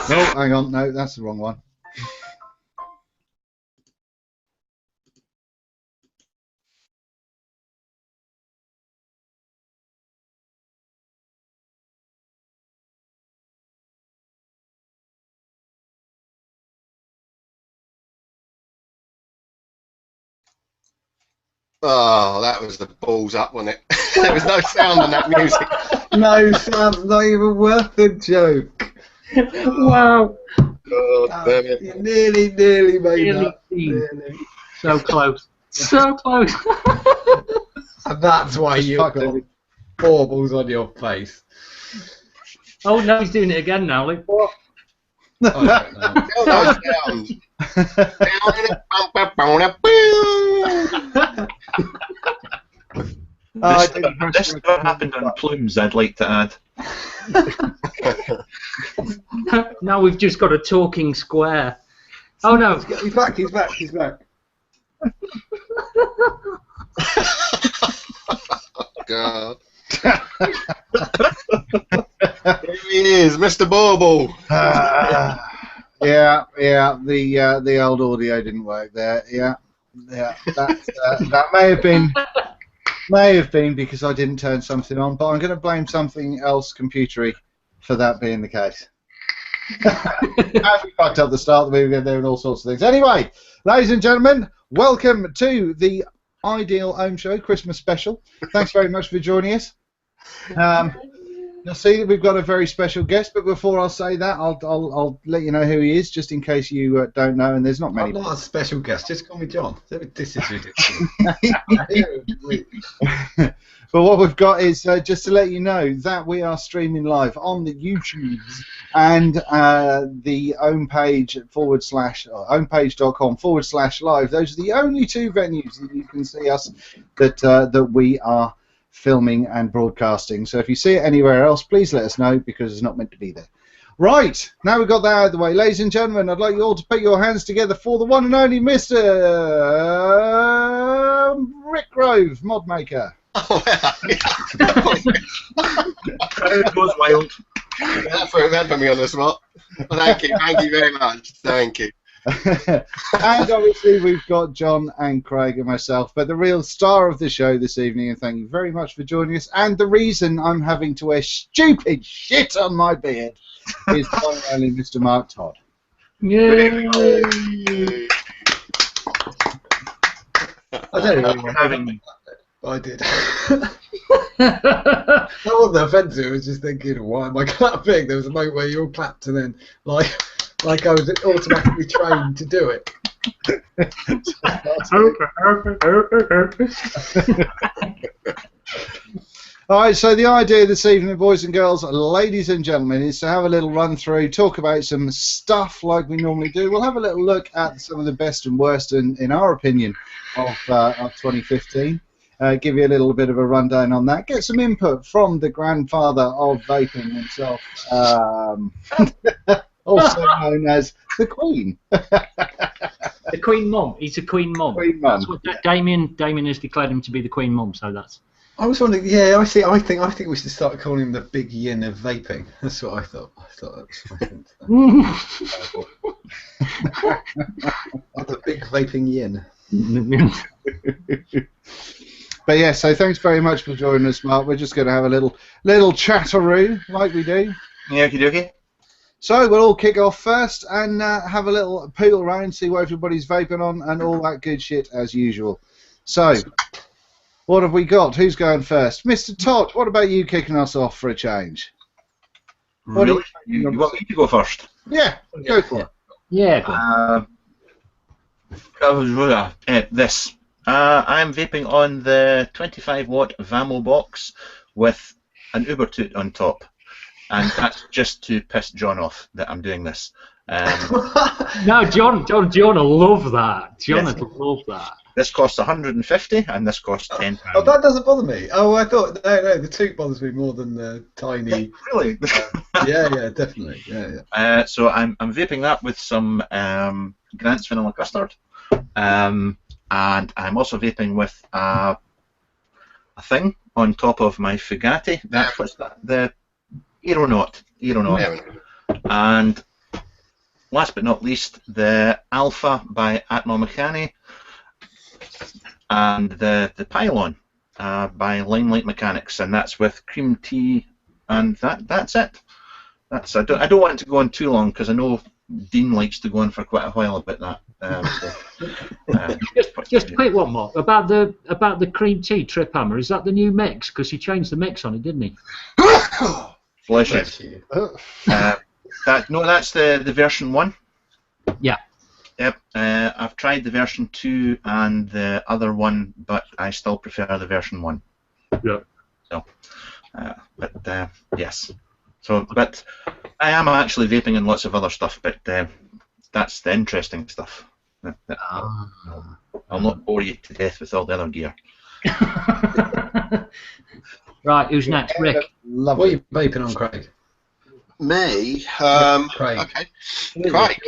No, hang on, no, that's the wrong one. Oh, that was the balls up, wasn't it? There was no sound on that music. No sound, not even worth the joke. Wow. Oh, damn it. You nearly made Nearly that. seen. Nearly. So close. So close. And that's why Just you've fuck got it. baubles on your face. Oh, no, he's doing it again now. Like, what? Oh, no. All those sounds. This never happened on Plumes, I'd like to add. Now we've just got a talking square. Oh, no. He's back, he's back, he's back. God. Here he is, Mr. Bauble. Yeah, the old audio didn't work there. Yeah, that may have been because I didn't turn something on, but I'm going to blame something else computery for that being the case. We fucked up the start of the movie there and all sorts of things. Anyway, ladies and gentlemen, welcome to the Ideal Home Show Christmas special. Thanks very much for joining us. You'll see that we've got a very special guest, but before I say that, I'll let you know who he is, just in case you don't know, and there's not many. I'm not a special guest, just call me John. This is ridiculous. But what we've got is, just to let you know, that we are streaming live on the YouTubes and the homepage homepage.com/live. Those are the only two venues that you can see us that we are filming and broadcasting. So if you see it anywhere else, please let us know, because it's not meant to be there. Right, now we've got that out of the way. Ladies and gentlemen, I'd like you all to put your hands together for the one and only Mr. Rick Grove, mod maker. Oh, Crowd goes wild. that put me on the spot. Well, thank you very much. Thank you. And obviously we've got John and Craig and myself, but the real star of the show this evening, and thank you very much for joining us, and the reason I'm having to wear stupid shit on my beard is one and only Mr. Mark Todd. Yay! I don't know We're having I did. That wasn't offensive, I was just thinking, why am I clapping? There was a moment where you all clapped and then, like I was automatically trained to do it. Alright, so the idea this evening, boys and girls, ladies and gentlemen, is to have a little run through, talk about some stuff like we normally do. We'll have a little look at some of the best and worst, in our opinion, of 2015. Give you a little bit of a rundown on that. Get some input from the grandfather of vaping himself, also known as the Queen. The Queen Mum. He's a Queen Mum. Queen Mum. That's what Damien has declared him to be, the Queen Mum. So that's. I was wondering, yeah, I see. I think we should start calling him the big yin of vaping. That's what I thought. I thought that was the big vaping yin. But yeah, so thanks very much for joining us, Mark. We're just going to have a little chatteroo, like we do. yeah, okay. So we'll all kick off first and have a little peel around, see what everybody's vaping on, and all that good shit as usual. So, what have we got? Who's going first? Mr. Todd, what about you kicking us off for a change? What Really? do you You want me to go first? Yeah, go for it. Yeah. Go on. This. I'm vaping on the 25-watt Vamo box with an Ubertoot on top, and that's just to piss John off that I'm doing this. No, John will love that. John Yes. will love that. This costs 150, and this costs £10. Oh, that doesn't bother me. Oh, I thought no, the toot bothers me more than the tiny. Really? Yeah, definitely. Yeah. So I'm vaping that with some Grant's vanilla custard, and I'm also vaping with a thing on top of my Fugatti. That's what's that, the Aeronaut. Yeah. And last but not least, the Alpha by Atmomechani, and the Pylon by Limelight Mechanics, and that's with cream tea, and that's it. I don't want to go on too long because I know Dean likes to go on for quite a while about that. Just quick one more about the cream tea trip hammer. Is that the new mix? Because he changed the mix on it, didn't he? Bless you. That's the version 1. Yeah. Yep. I've tried the version 2 and the other one, but I still prefer the version 1. Yeah. So, yes. So, but I am actually vaping and lots of other stuff, but that's the interesting stuff. I'll not bore you to death with all the other gear. Right, who's next? Rick. What are you vaping on, Craig? Me? Craig. Okay. Craig.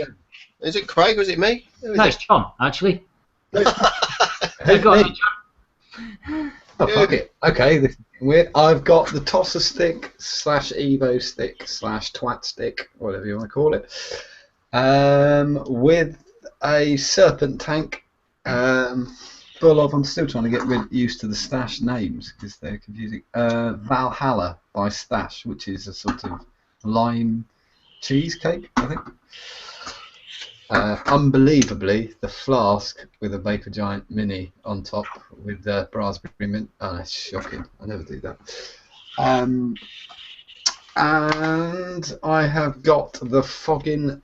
Is it Craig or is it me? No, it's John, actually. Who got me? Oh, fuck it. Okay, I've got the tosser stick / Evo stick / twat stick, whatever you want to call it, with a serpent tank. Full of, I'm still trying to get used to the Stash names because they're confusing. Valhalla by Stash, which is a sort of lime cheesecake, I think. Unbelievably, the flask with a Vapor Giant Mini on top with raspberry mint. Oh, that's shocking. I never do that. And I have got the Foggin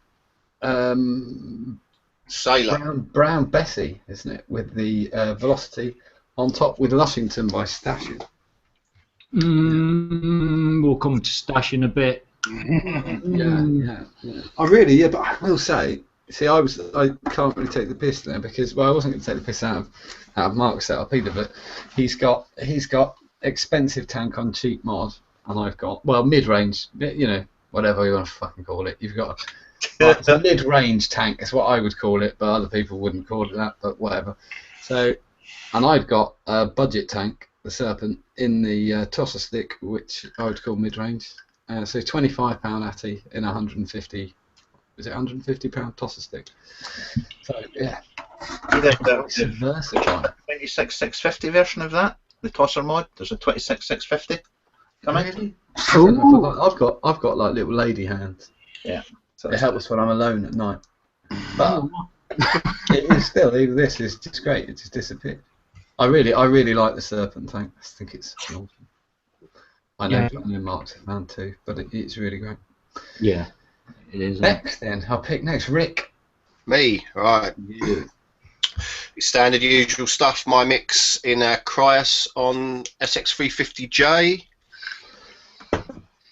Sailor. Brown Bessie, isn't it? With the Velocity on top with Lushington by Stash. We'll come to Stash in a bit. Yeah. But I will say, see, I can't really take the piss there because, well, I wasn't going to take the piss out of Mark's setup either, but he's got expensive tank on cheap mod, and I've got, well, mid-range, whatever you want to fucking call it. You've got it's a mid-range tank, is what I would call it, but other people wouldn't call it that, but whatever. So, and I've got a budget tank, the Serpent, in the tosser stick, which I would call mid-range. So £25 Atty in 150. Is it £150 tosser stick? So yeah, The versatile. 26650 version of that, the tosser mod. There's a 26650 coming. Really? I've got like little lady hands. Yeah. So it helps when I'm alone at night. But it is still, even this is just great. It just disappeared. I really like the Serpent tank. I think it's awesome. I know Mark's a fan too, but it's really great. Yeah, it is. Next then, I'll pick next. Rick. Me, right. Yeah. Standard usual stuff, my mix in Cryos on SX350J.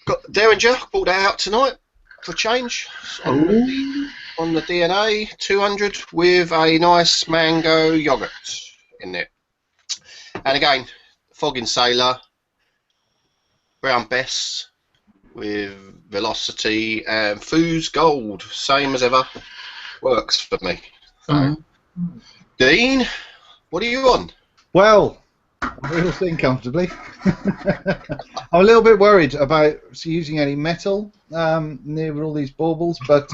Got Derringer, bought that out tonight for change. On the DNA 200 with a nice mango yogurt in it. And again, Foggin Sailor, Brown Bess with Velocity and Foos Gold, same as ever. Works for me. So, Dean, what are you on? Well, I'm real sitting comfortably. I'm a little bit worried about using any metal near all these baubles, but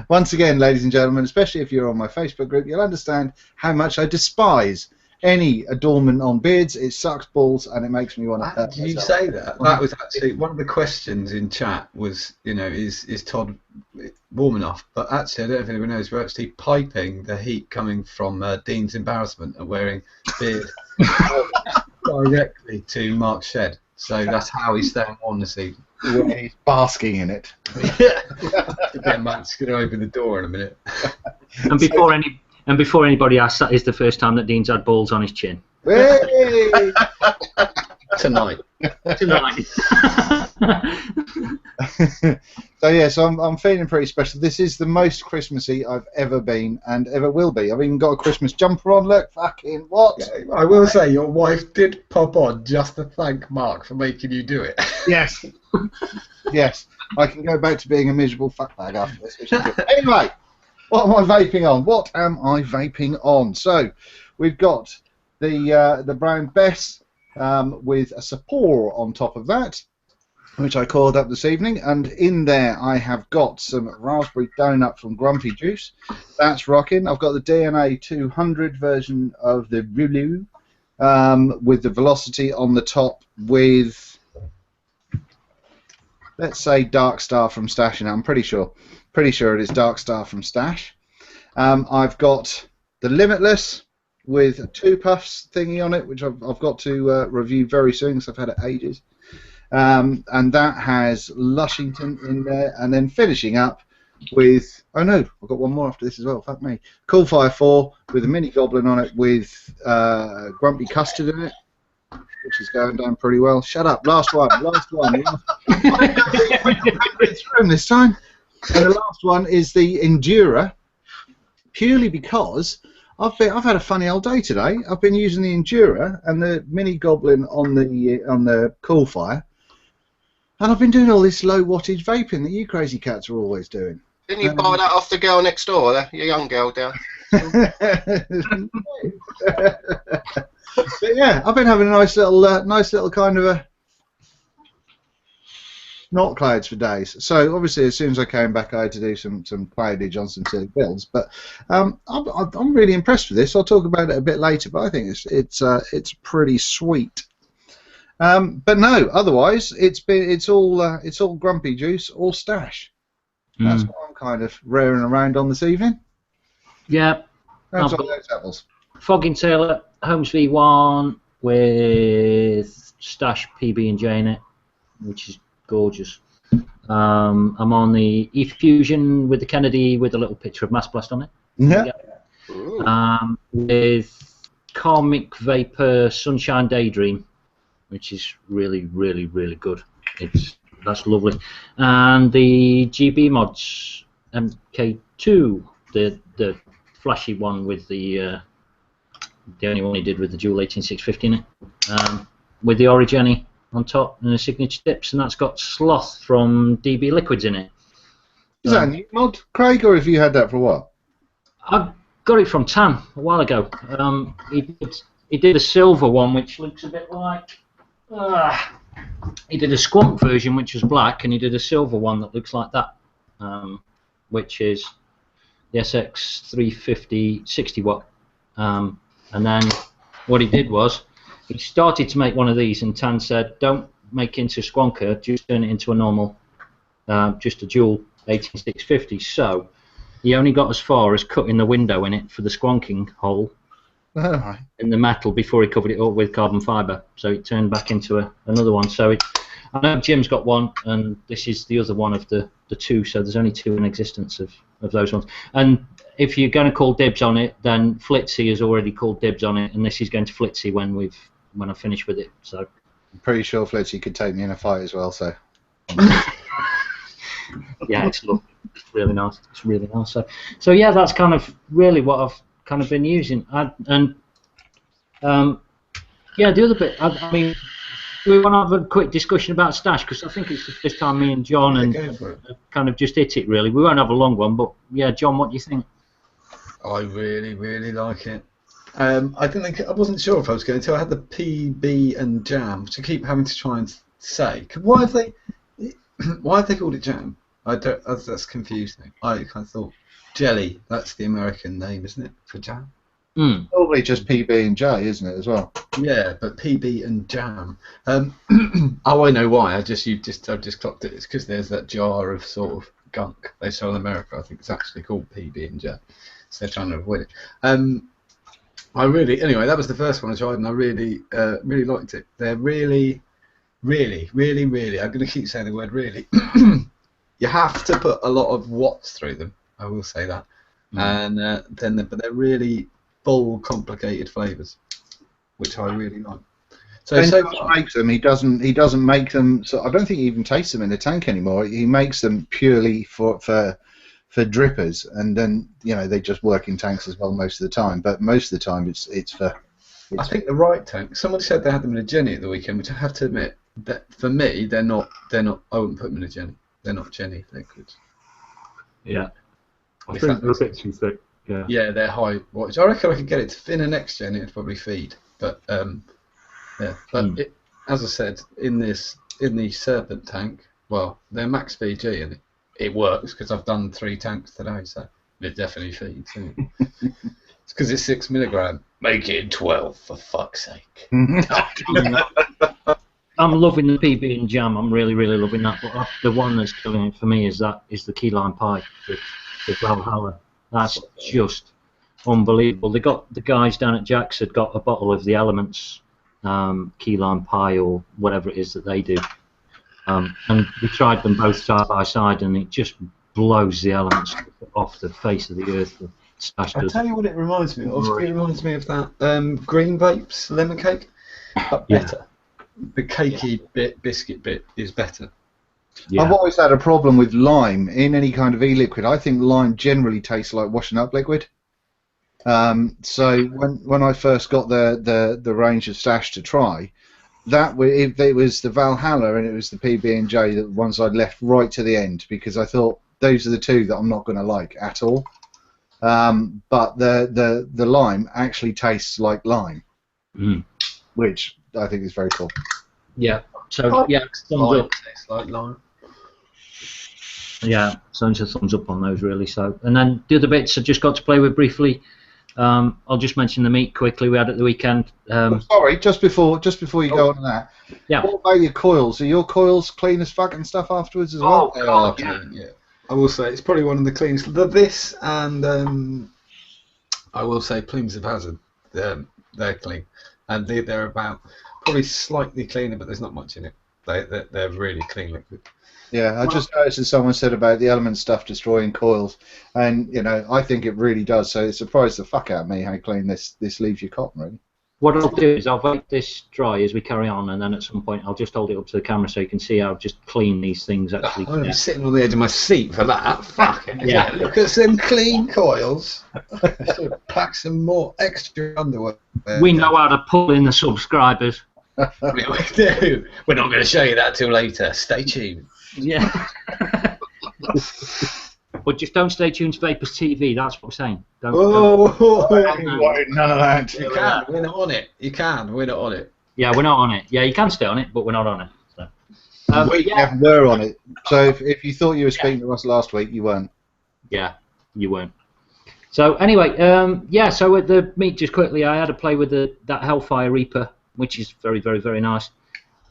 once again, ladies and gentlemen, especially if you're on my Facebook group, you'll understand how much I despise any adornment on beards. It sucks balls and it makes me want to hurt Did you myself. say that? That was actually one of the questions in chat was, is Todd warm enough? But actually, I don't know if anyone knows, we're actually piping the heat coming from Dean's embarrassment of wearing beard directly to Mark's shed. So that's how he's staying warm this evening. He's basking in it. Again, Mark's going to open the door in a minute. And before anybody asks, that is the first time that Dean's had balls on his chin. Hey! Tonight. So I'm feeling pretty special. This is the most Christmassy I've ever been and ever will be. I've even got a Christmas jumper on. Look, fucking what? Yeah, I will say your wife did pop on just to thank Mark for making you do it. Yes. Yes. I can go back to being a miserable fuckbag after this. Which is good. Anyway, what am I vaping on? So we've got the brown Bess with a Sapor on top of that, which I coiled up this evening, and in there I have got some raspberry donut from Grumpy Juice. That's rocking. I've got the DNA 200 version of the Rulu with the velocity on the top with, let's say, Dark Star from Stash, and I'm pretty sure it is Dark Star from Stash. I've got the Limitless with a 2 puffs thingy on it, which I've got to review very soon because I've had it ages. And that has Lushington in there, and then finishing up with, oh no, I've got one more after this as well, fuck me. Cool Fire 4 with a mini goblin on it with Grumpy Custard in it, which is going down pretty well. Shut up, last one. It's through this time. And the last one is the Endurer, purely because I've had a funny old day today. I've been using the Endurer and the mini goblin on the Cool Fire, and I've been doing all this low wattage vaping that you crazy cats are always doing. Didn't you buy that off the girl next door, your young girl down? But yeah, I've been having a nice little kind of a not clouds for days. So obviously, as soon as I came back, I had to do some cloudage on some silly builds. But I'm really impressed with this. I'll talk about it a bit later. But I think it's pretty sweet. But no, otherwise it's all Grumpy Juice, all Stash. That's what I'm kind of rearing around on this evening. Yeah. How's all those apples? Fogging Tailor, Holmes V1 with Stash PB and J in it, which is gorgeous. I'm on the E-Fusion with the Kennedy with a little picture of Mass Blast on it. Yeah. With Comic Vapor Sunshine Daydream, which is really, really, really good. That's lovely. And the GB Mods MK2, the flashy one with the only one he did with the dual 18650 in it, with the Origeni on top and the signature tips, and that's got Sloth from DB Liquids in it. Is that a new mod, Craig, or have you had that for a while? I got it from Tan a while ago. He did a silver one, which looks a bit like. He did a Squonk version, which was black, and he did a silver one that looks like that, which is the SX350 60 watt. And then what he did was he started to make one of these, and Tan said, "Don't make it into a Squonker, just turn it into a normal, just a dual 18650." So he only got as far as cutting the window in it for the squonking hole in the metal before he covered it up with carbon fibre. So it turned back into another one. So I know Jim's got one, and this is the other one of the two. So there's only two in existence of those ones. And if you're going to call dibs on it, then Flitzy has already called dibs on it, and this is going to Flitzy when I finish with it. So I'm pretty sure Flitzy could take me in a fight as well. So yeah, it's really nice. It's really nice. So yeah, that's kind of really what I've kind of been using. Yeah, the other bit. I mean, we want to have a quick discussion about Stash, because I think it's the first time me and John kind of just hit it. Really, we won't have a long one, but yeah, John, what do you think? I really, really like it. I wasn't sure if I was going to. I had the PB and Jam, which I keep having to try and say. Why have they called it Jam? That's confusing. I kind of thought Jelly. That's the American name, isn't it, for Jam? Probably just PB and J, isn't it, as well? Yeah, but PB and Jam. Oh, I know why. I've just clocked it. It's because there's that jar of sort of gunk they sell in America. I think it's actually called PB and J. So they're trying to avoid it. Anyway, that was the first one I tried, and I really, really liked it. They're really, really, really, really. I'm going to keep saying the word really. You have to put a lot of watts through them. I will say that. And but they're really full, complicated flavours, which I really like. So makes them. He doesn't make them. So I don't think he even tastes them in the tank anymore. He makes them purely for drippers, and then they just work in tanks as well most of the time. But most of the time, it's for. I think the right tank. Someone said they had them in a Genny at the weekend, which I have to admit that for me they're not. I wouldn't put them in a Genny. They're not Genny liquids. Yeah. I think they're a bit too thick. Yeah. Yeah, they're high wattage. I reckon I could get it to thin a next gen. It'd probably feed. But yeah, but as I said, in the Serpent tank, well, they're max VG and it works because I've done 3 tanks today, so it definitely feeds. It's because it's 6 milligram. Make it 12 for fuck's sake. I'm loving the PB and jam. I'm really, really loving that. But the one that's killing it for me is the key lime pie, the Valhalla. That's just unbelievable. They got the guys down at Jack's had got a bottle of the Elements key lime pie or whatever it is that they do, and we tried them both side by side, and it just blows the Elements off the face of the earth. I'll tell you what it reminds me of. It reminds me of that Green Vapes lemon cake, but better. The cakey biscuit bit is better. Yeah. I've always had a problem with lime in any kind of e-liquid. I think lime generally tastes like washing up liquid. So when I first got the range of stash to try, if it was the Valhalla and it was the PB&J, the ones I'd left right to the end because I thought those are the 2 that I'm not going to like at all. But the lime actually tastes like lime, which I think is very cool. Yeah. So yeah, lime tastes like lime. Yeah, so a thumbs up on those really. So and then the other bits I just got to play with briefly. I'll just mention the meat quickly. We had at the weekend. Sorry, just before you go on to that. Yeah. What about your coils? Are your coils clean as fuck and stuff afterwards as well? They are clean. Yeah. I will say it's probably one of the cleanest. This and I will say Plumes of Hazard. They're clean, and they're about probably slightly cleaner, but there's not much in it. They're really clean liquid. Yeah, I just noticed that someone said about the element stuff destroying coils, and I think it really does. So it surprised the fuck out of me how clean this leaves your cotton, really. What I'll do is I'll vape this dry as we carry on, and then at some point I'll just hold it up to the camera so you can see how just clean these things actually. I'm sitting on the edge of my seat for that. Fucking yeah! Look at some clean coils. Should pack some more extra underwear. We know how to pull in the subscribers. We do. We're not going to show you that till later. Stay tuned. Yeah. But just don't stay tuned to Vapors TV, that's what I'm saying. Don't, none of that. You can, we're not on it. You can, we're not on it. Yeah, we're not on it. Yeah, you can stay on it, but we're not on it. So. We never were on it. So if you thought you were speaking to us last week, you weren't. Yeah, you weren't. So anyway, so with the meat, just quickly, I had a play with that Hellfire Reaper, which is very, very, very nice.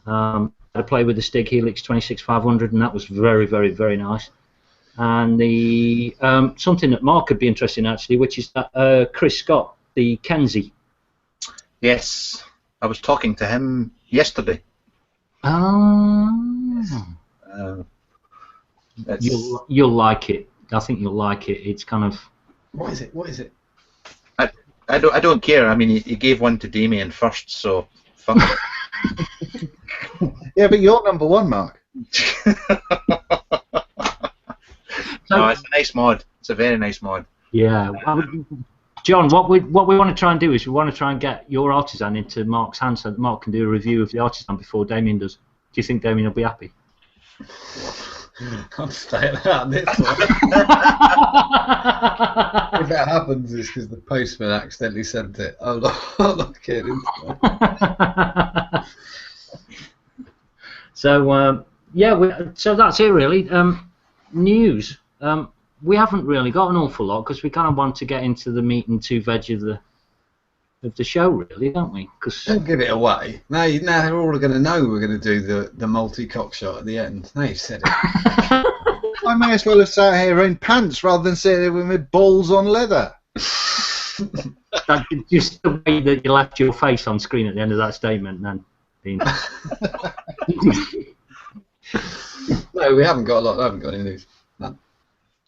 I had a play with the Stig Helix 26500, and that was very, very, very nice. And the something that Mark could be interested in actually, which is that Chris Scott, the Kenzie. Yes, I was talking to him yesterday. You'll like it. I think you'll like it. It's kind of. What is it? What is it? I don't care. I mean, he gave one to Damien first, so fuck it. Yeah, but you're number 1, Mark. No, it's a nice mod. It's a very nice mod. Yeah. John, what we want to try and do is we want to try and get your artisan into Mark's hands so that Mark can do a review of the artisan before Damien does. Do you think Damien will be happy? I'm staying out this one. If that happens, it's because the postman accidentally sent it. I'm not kidding. So so that's it really. News. We haven't really got an awful lot because we kind of want to get into the meat and 2 veg of the show, really, don't we? Cause don't give it away. Now they're all going to know we're going to do the multi-cock shot at the end. Now you've said it. I may as well have sat here in pants rather than sitting here with my balls on leather. Just the way that you left your face on screen at the end of that statement, then. No, we haven't got a lot. I haven't got any news. None.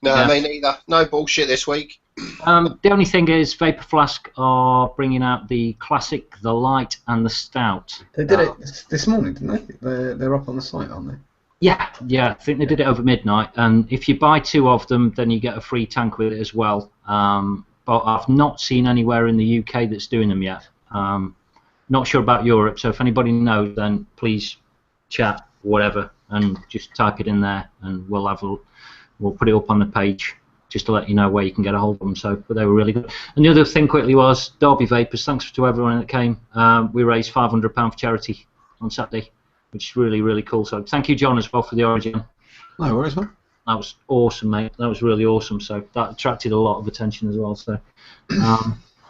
No, Yeah. me neither. No bullshit this week. The only thing is Vapor Flask are bringing out the Classic, the Light, and the Stout. They did it this morning, didn't they? They're up on the site, aren't they? Yeah, I think they did it over midnight. And if you buy 2 of them, then you get a free tank with it as well. But I've not seen anywhere in the UK that's doing them yet. Not sure about Europe, so if anybody knows, then please chat, whatever, and just type it in there, and we'll put it up on the page just to let you know where you can get a hold of them. So, but they were really good. And the other thing quickly was Derby Vapors. Thanks to everyone that came. We raised £500 for charity on Saturday, which is really, really cool. So thank you, John, as well, for the origin. No worries, man. That was awesome, mate. That was really awesome. So that attracted a lot of attention as well. So,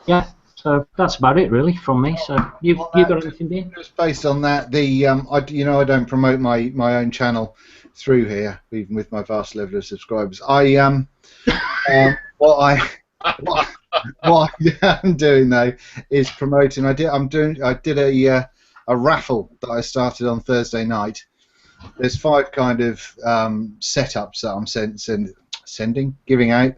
yeah. So that's about it, really, from me. So you got anything, Dean? Just based on that, I don't promote my own channel through here, even with my vast level of subscribers. What I am doing though is promoting. I did a raffle that I started on Thursday night. There's 5 kind of setups that I'm giving out.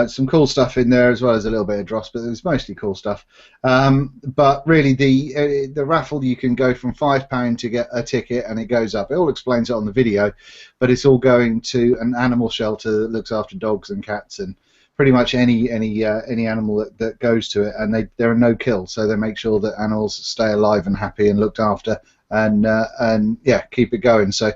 Some cool stuff in there as well as a little bit of dross, but it's mostly cool stuff. But really, the raffle, you can go from £5 to get a ticket, and it goes up. It all explains it on the video, but it's all going to an animal shelter that looks after dogs and cats and pretty much any animal that goes to it, and there are no kills, so they make sure that animals stay alive and happy and looked after, and yeah, keep it going. So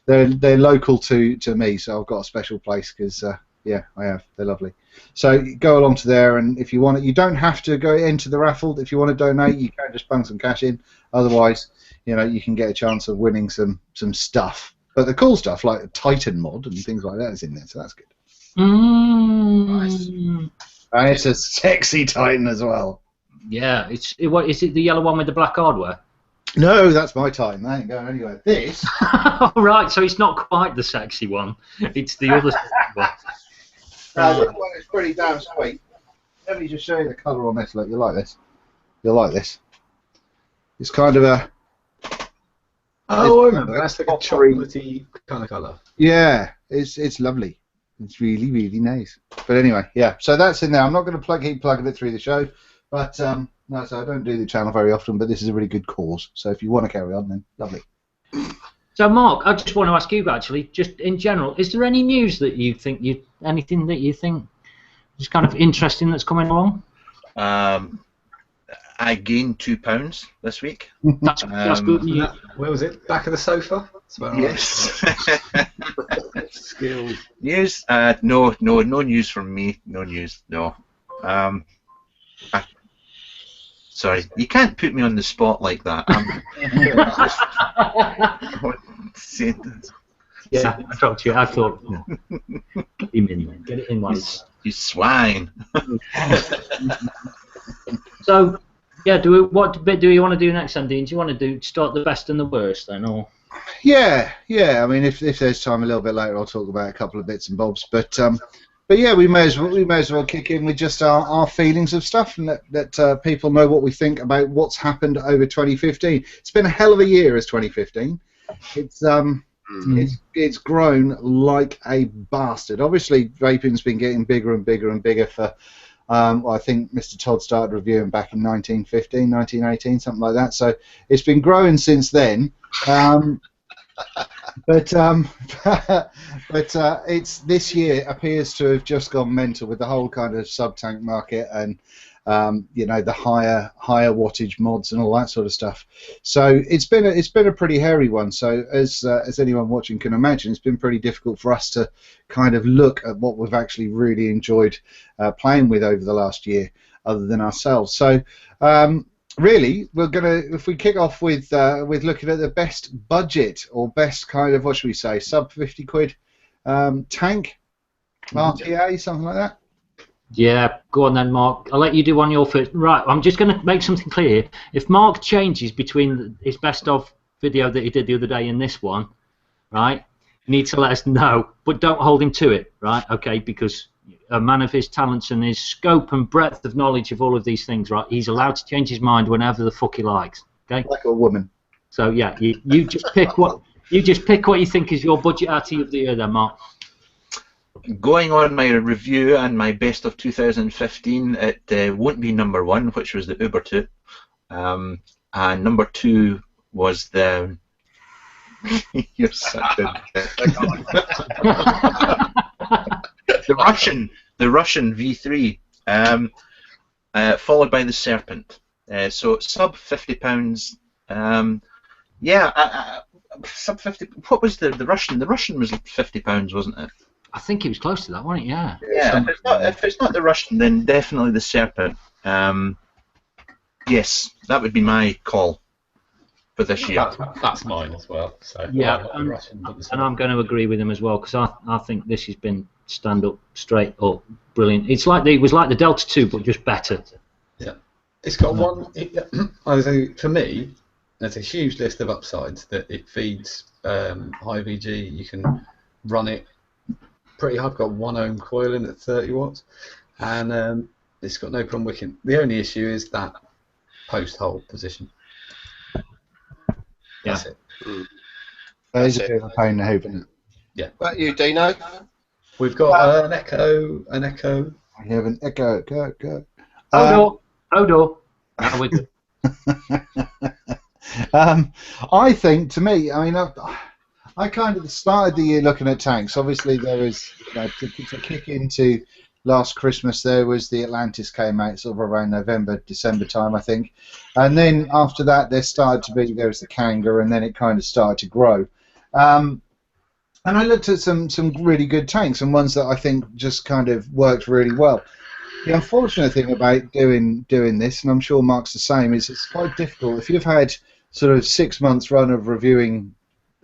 they're local to me, so I've got a special place because yeah, I have. They're lovely. So go along to there, and if you want it, you don't have to go into the raffle. If you want to donate, you can just bung some cash in. Otherwise, you can get a chance of winning some stuff. But the cool stuff like a Titan mod and things like that is in there, so that's good. Nice. And it's a sexy Titan as well. Yeah, what is it? The yellow one with the black hardware? No, that's my Titan. That ain't going anywhere. This. Right, so it's not quite the sexy one. It's the other sexy one. This one is pretty damn sweet. Let me just show you the colour on this. Look, you'll like this. You'll like this. It's kind of a. Oh, I remember. That's like a chocolatey kind of colour. Yeah, it's lovely. It's really, really nice. But anyway, yeah. So that's in there. I'm not going to keep plugging it through the show, but no. So I don't do the channel very often, but this is a really good cause. So if you want to carry on, then lovely. So Mark, I just want to ask you actually, just in general, is there any news that you think anything that you think is kind of interesting that's coming along? I gained £2 this week. That's good news. Where was it? Back of the sofa? Yes. Skills. News? No news from me. No news. No. Sorry, you can't put me on the spot like that. Yeah, I talked to you. I thought, get him in there. Get it in one. You swine. So, yeah, what bit do you want to do next, then, Dean? Do you want to start the best and the worst, then, or? Yeah. I mean, if there's time a little bit later, I'll talk about a couple of bits and bobs. But yeah, we may as well kick in with just our feelings of stuff, and let people know what we think about what's happened over 2015. It's been a hell of a year as 2015. It's grown like a bastard. Obviously, vaping's been getting bigger and bigger and bigger for. I think Mr. Todd started reviewing back in 1915, 1918, something like that. So it's been growing since then. But it's this year appears to have just gone mental with the whole kind of sub-tank market and the higher wattage mods and all that sort of stuff. So it's been a pretty hairy one. So as anyone watching can imagine, it's been pretty difficult for us to kind of look at what we've actually really enjoyed playing with over the last year, other than ourselves. So. Really, we're gonna, if we kick off with looking at the best budget or best kind of, what should we say, sub 50 quid tank RTA, something like that. Yeah, go on then, Mark. I'll let you do one your first. Right, I'm just going to make something clear. If Mark changes between his best of video that he did the other day and this one, right, you need to let us know, but don't hold him to it, right? Okay, because a man of his talents and his scope and breadth of knowledge of all of these things, right? He's allowed to change his mind whenever the fuck he likes. Okay. Like a woman. So yeah, you just pick what you think is your budget RT of the year, then, Mark. Going on my review and my best of 2015, it won't be number 1, which was the Uber 2, and number 2 was the. You're such a. The Russian V3, followed by the Serpent. So sub £50. Yeah, sub 50. What was the Russian? The Russian was £50, wasn't it? I think it was close to that, wasn't it? Yeah. Yeah, if it's not the Russian, then definitely the Serpent. Yes, that would be my call for this year. That's mine as well. So Yeah, not the Russian, but the and I'm going to agree with him as well because I think this has been stand up, straight up, brilliant. It was like the Delta 2, but just better. Yeah, it's got one. I think for me, there's a huge list of upsides. That it feeds high VG. You can run it pretty hard. I've got 1 ohm coil in at 30 watts, and it's got no problem wicking. The only issue is that post hole position. That's it. That is a bit of a pain in the hoop, isn't it? Yeah. What you, Dino? We've got an echo. You have an echo. Go. Odo. Now we're good. I think, to me, I mean, I kind of started the year looking at tanks. Obviously, there was, to kick into last Christmas, there was the Atlantis came out sort of around November, December time, I think. And then after that, there was the Kanga, and then it kind of started to grow. And I looked at some really good tanks and ones that I think just kind of worked really well. The unfortunate thing about doing this, and I'm sure Mark's the same, is it's quite difficult. If you've had sort of 6 months run of reviewing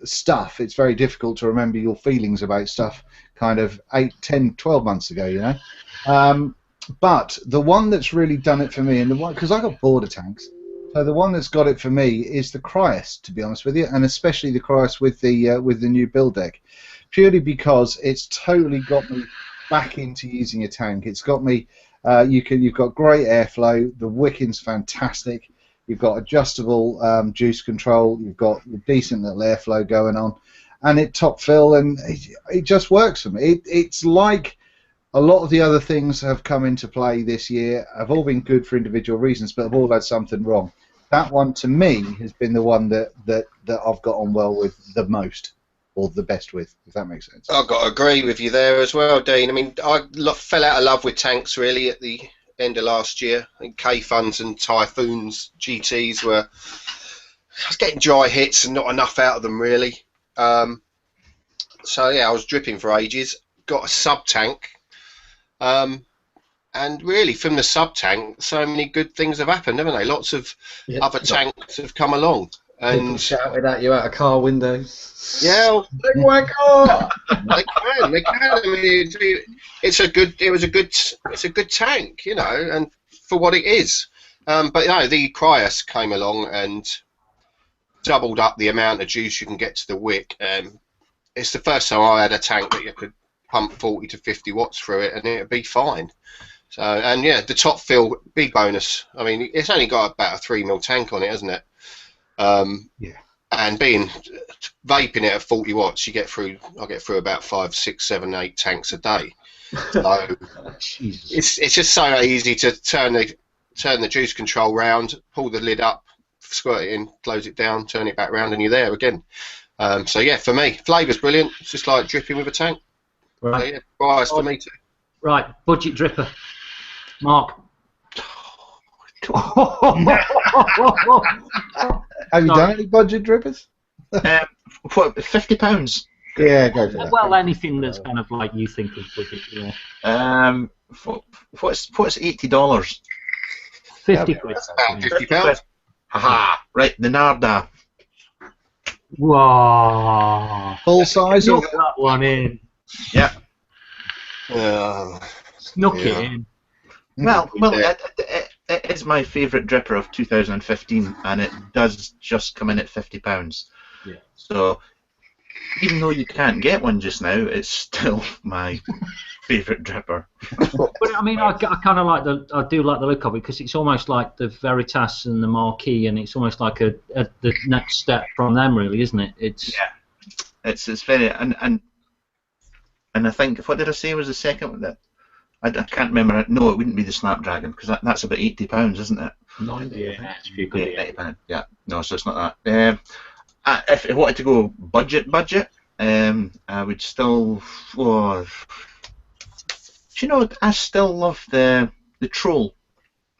stuff, it's very difficult to remember your feelings about stuff kind of 8, 10, 12 months ago, you know. But the one that's really done it for me, and the one, because I got bored of tanks, so the one that's got it for me is the Cryos, to be honest with you, and especially the Cryos with the new build deck, purely because it's totally got me back into using a tank. It's got me. You've got great airflow. The wicking's fantastic. You've got adjustable juice control. You've got decent little airflow going on, and it top fill, and it just works for me. It's like a lot of the other things have come into play this year. Have all been good for individual reasons, but have all had something wrong. That one, to me, has been the one that I've got on well with the most, or the best with, if that makes sense. I've got to agree with you there as well, Dean. I mean, I fell out of love with tanks really at the end of last year. I think K-Funs and Typhoons, GTs I was getting dry hits and not enough out of them really. So yeah, I was dripping for ages. Got a sub tank, and really from the sub tank, so many good things have happened, haven't they? Lots of other tanks have come along. And people shouted at you out of car windows. Yeah, take my car. They can. I mean, it's a good tank, you know, and for what it is. But you know, the Cryos came along and doubled up the amount of juice you can get to the wick. It's the first time I had a tank that you could pump 40 to 50 watts through it, and it'd be fine. So, and yeah, the top fill, big bonus. I mean, it's only got about a 3 mil tank on it, hasn't it? Yeah. And vaping it at 40 watts, I get through about 5, 6, 7, 8 tanks a day. So it's just so easy to turn the juice control round, pull the lid up, squirt it in, close it down, turn it back round, and you're there again. So yeah, for me, flavour's brilliant. It's just like dripping with a tank. Right. So, yeah, price for me too. Right, budget dripper. Mark. Have you done any budget drippers? What, £50? Yeah, go for that. Well, anything that's kind of like you think is budget, yeah. What's $80? 50 quid. That's about £50. Haha, right, the Narda. Wow. Full size? Snuck that one in. Yeah. Snuck it in. Well, Yeah. it is my favourite dripper of 2015, and it does just come in at £50. Yeah. So, even though you can't get one just now, it's still my favourite dripper. But I mean, I kind of like I do like the look of it because it's almost like the Veritas and the Marquee, and it's almost like the next step from them, really, isn't it? It's very and I think, what did I say was the second one? That I can't remember. No, it wouldn't be the Snapdragon because that's about £80, isn't it? 90. Yeah, £90. Yeah, no, so it's not that. If I wanted to go budget, I would still. Oh, do you know? I still love the Troll.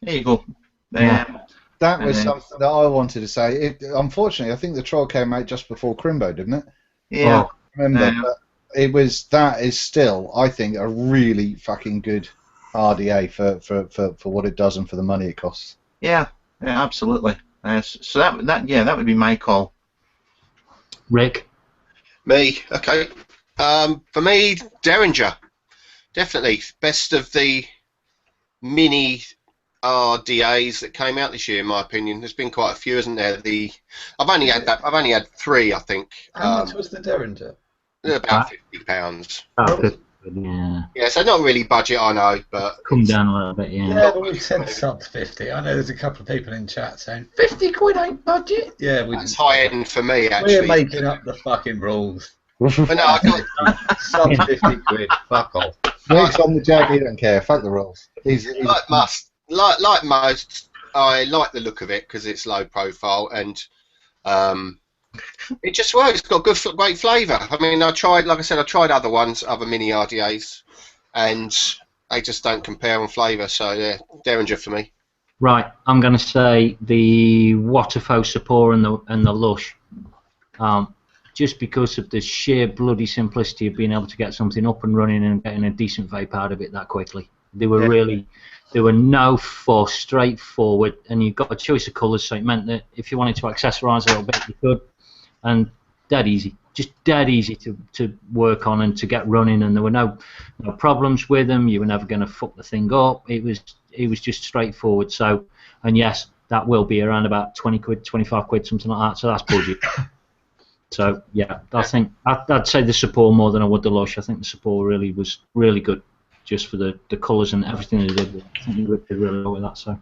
There you go. That was something that I wanted to say. Unfortunately, I think the Troll came out just before Crimbo, didn't it? Yeah. Remember, that is still, I think, a really fucking good RDA for what it does and for the money it costs. Yeah, absolutely. So that would be my call. Rick? Me, okay. For me, Derringer, definitely best of the mini RDAs that came out this year, in my opinion. There's been quite a few, isn't there? I've only had 3, I think. How much was the Derringer? About £50. Yeah. Yeah, so not really budget, I know, but Come down a little bit, yeah. Yeah, but we've said sub 50. I know there's a couple of people in chat saying 50 quid ain't budget. Yeah, that's high end for me, actually. We're making up the fucking rules. But no, I got Sub 50 quid. Fuck off. Rick's on the jag, he don't care. Fuck the rules. He's like most, I like the look of it because it's low profile and it just works. It's got great flavour. I mean, I tried other ones, other mini RDAs, and they just don't compare on flavour. So yeah, Derringer for me. Right, I'm going to say the Waterfo Sapor and the Lush, just because of the sheer bloody simplicity of being able to get something up and running and getting a decent vape out of it that quickly. They were no fuss, straightforward, and you got a choice of colours, so it meant that if you wanted to accessorise a little bit, you could, and dead easy, just dead easy to work on and to get running, and there were no problems with them. You were never going to fuck the thing up. It was just straightforward. So, and yes, that will be around about 20 quid, 25 quid, something like that. So that's budget. So yeah, I think I'd say the Sapor more than I would the Lush. I think the Sapor really was really good, just for the colours and everything they did. I think they did really well with that. So,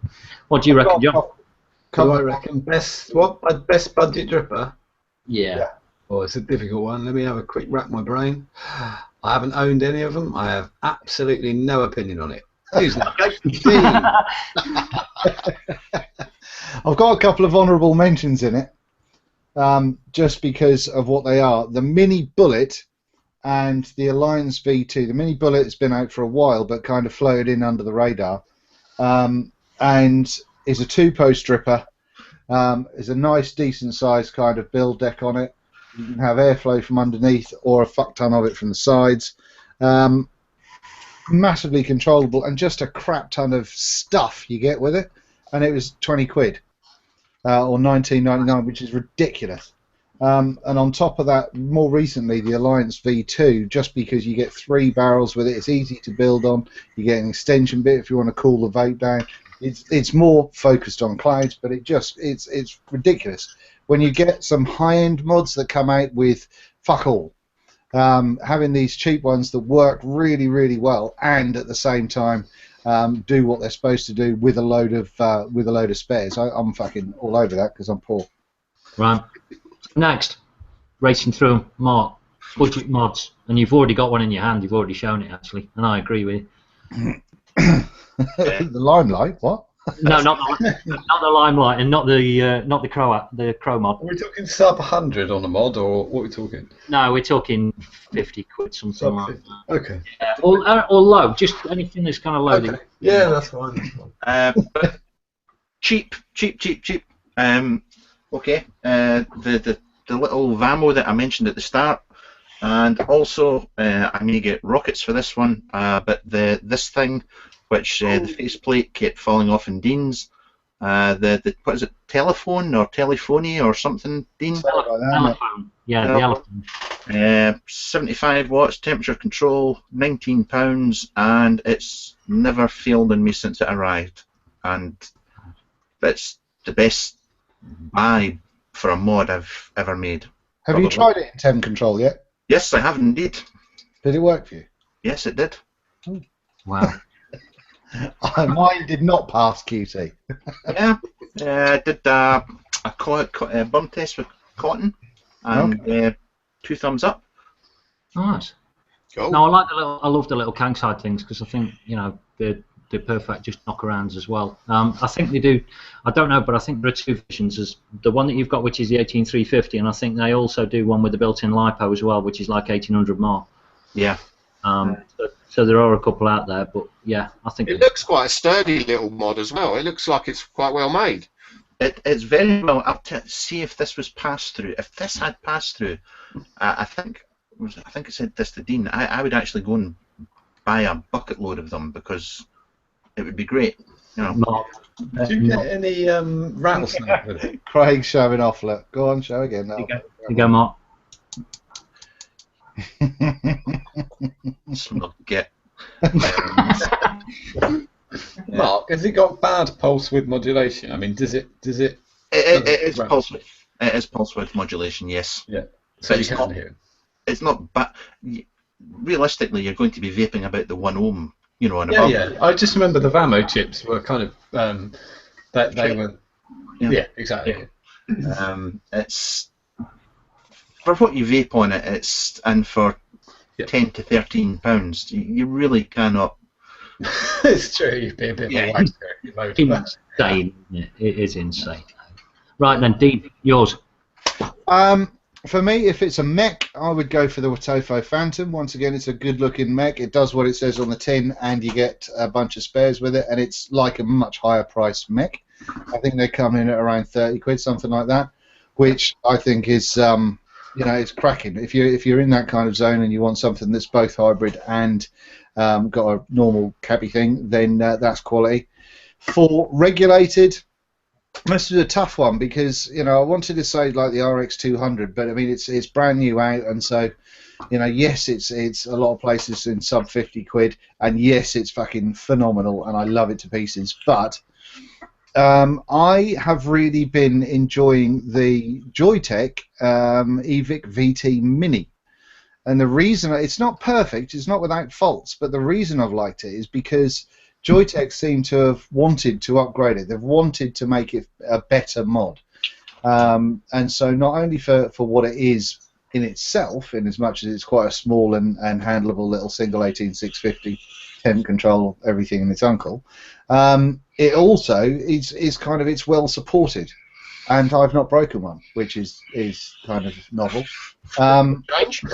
what do you reckon, John? What do I reckon? Best budget dripper? Yeah. Oh, it's a difficult one. Let me have a quick rack my brain. I haven't owned any of them. I have absolutely no opinion on it. Who's next? I've got a couple of honourable mentions in it, just because of what they are. The Mini Bullet and the Alliance V2. The Mini Bullet has been out for a while, but kind of floated in under the radar, and is a 2-post dripper. Is a nice, decent-sized kind of build deck on it. You can have airflow from underneath or a fuck ton of it from the sides. Massively controllable and just a crap ton of stuff you get with it. And it was 20 quid or 19.99, which is ridiculous. And on top of that, more recently, the Alliance V2, just because you get 3 barrels with it, it's easy to build on. You get an extension bit if you want to cool the vape down. It's more focused on clouds, but it's ridiculous. When you get some high-end mods that come out with fuck all, having these cheap ones that work really, really well, and at the same time do what they're supposed to do with a load of spares. I'm fucking all over that because I'm poor. Right. Next, racing through Mark, budget mods, and you've already got one in your hand. You've already shown it actually, and I agree with you. The Limelight, what? No, not the Limelight, and not the Crow mod. Are we talking sub 100 on the mod, or what are we talking? No, we're talking 50 quid, something Sub like 50. that. Okay. Yeah, or low, just anything that's kind of low. Okay. Yeah, that's fine. But cheap. Okay. The little Vamo that I mentioned at the start, and also I'm going to get rockets for this one. But this thing, which the faceplate kept falling off in Dean's. The what is it? Telephone or telephony or something, Dean? Telephone. Yeah, the elephant. 75 watts, temperature control, £19, and it's never failed on me since it arrived. And it's the best buy for a mod I've ever made. Have you tried it in temp control yet? Yes, I have indeed. Did it work for you? Yes, it did. Wow. Mine did not pass QC. Yeah, I did a bump test with cotton, and 2 thumbs up. Nice. Cool. No, I love the little Kangside things because I think they're perfect just knockarounds as well. I think they do. I don't know, but I think there are 2 versions. There's the one that you've got, which is the 18350, and I think they also do one with the built-in lipo as well, which is like 1800 more. Yeah. So there are a couple out there, but yeah, I think it looks quite a sturdy little mod as well. It looks like it's quite well made. It's very well up to see if this was passed through. If this had passed through, I think I think I said this to Dean. I would actually go and buy a bucket load of them because it would be great. You know. Mark, Do you get any rattlesnake with it? Craig showing off. Look, go on, show again. you go, Mark. Smug git. Mark, has it got bad pulse width modulation? I mean, does it? It is pulse width. It is pulse width modulation. Yes. Yeah. So But you can hear it. it's not bad. Realistically, you're going to be vaping about the 1 ohm, you know, and Yeah, above. yeah. I just remember the Vamo chips were kind of that they were. Yeah, exactly. It's for what you vape on it. And for £10 to £13, you really cannot. It's true. You'd be a bit of a wanker. Insane. It is insane. Right then, Dean, yours. For me, if it's a mech, I would go for the Watofo Phantom. Once again, it's a good-looking mech. It does what it says on the tin, and you get a bunch of spares with it, and it's like a much higher-priced mech. I think they come in at around 30 quid, something like that, which I think is, it's cracking. If you're in that kind of zone and you want something that's both hybrid and got a normal cabbie thing, then that's quality. For regulated, this is a tough one because I wanted to say like the RX200, but I mean it's brand new out, and so yes, it's a lot of places in sub 50 quid, and yes, it's fucking phenomenal, and I love it to pieces. But I have really been enjoying the Joytech EVIC VT Mini, and the reason it's not perfect, it's not without faults, but the reason I've liked it is because Joytech seem to have wanted to upgrade it. They've wanted to make it a better mod. And so not only for what it is in itself, in as much as it's quite a small and handleable little single 18650 temp control, everything in its uncle, it also is kind of, it's well supported. And I've not broken one, which is kind of novel. Strange.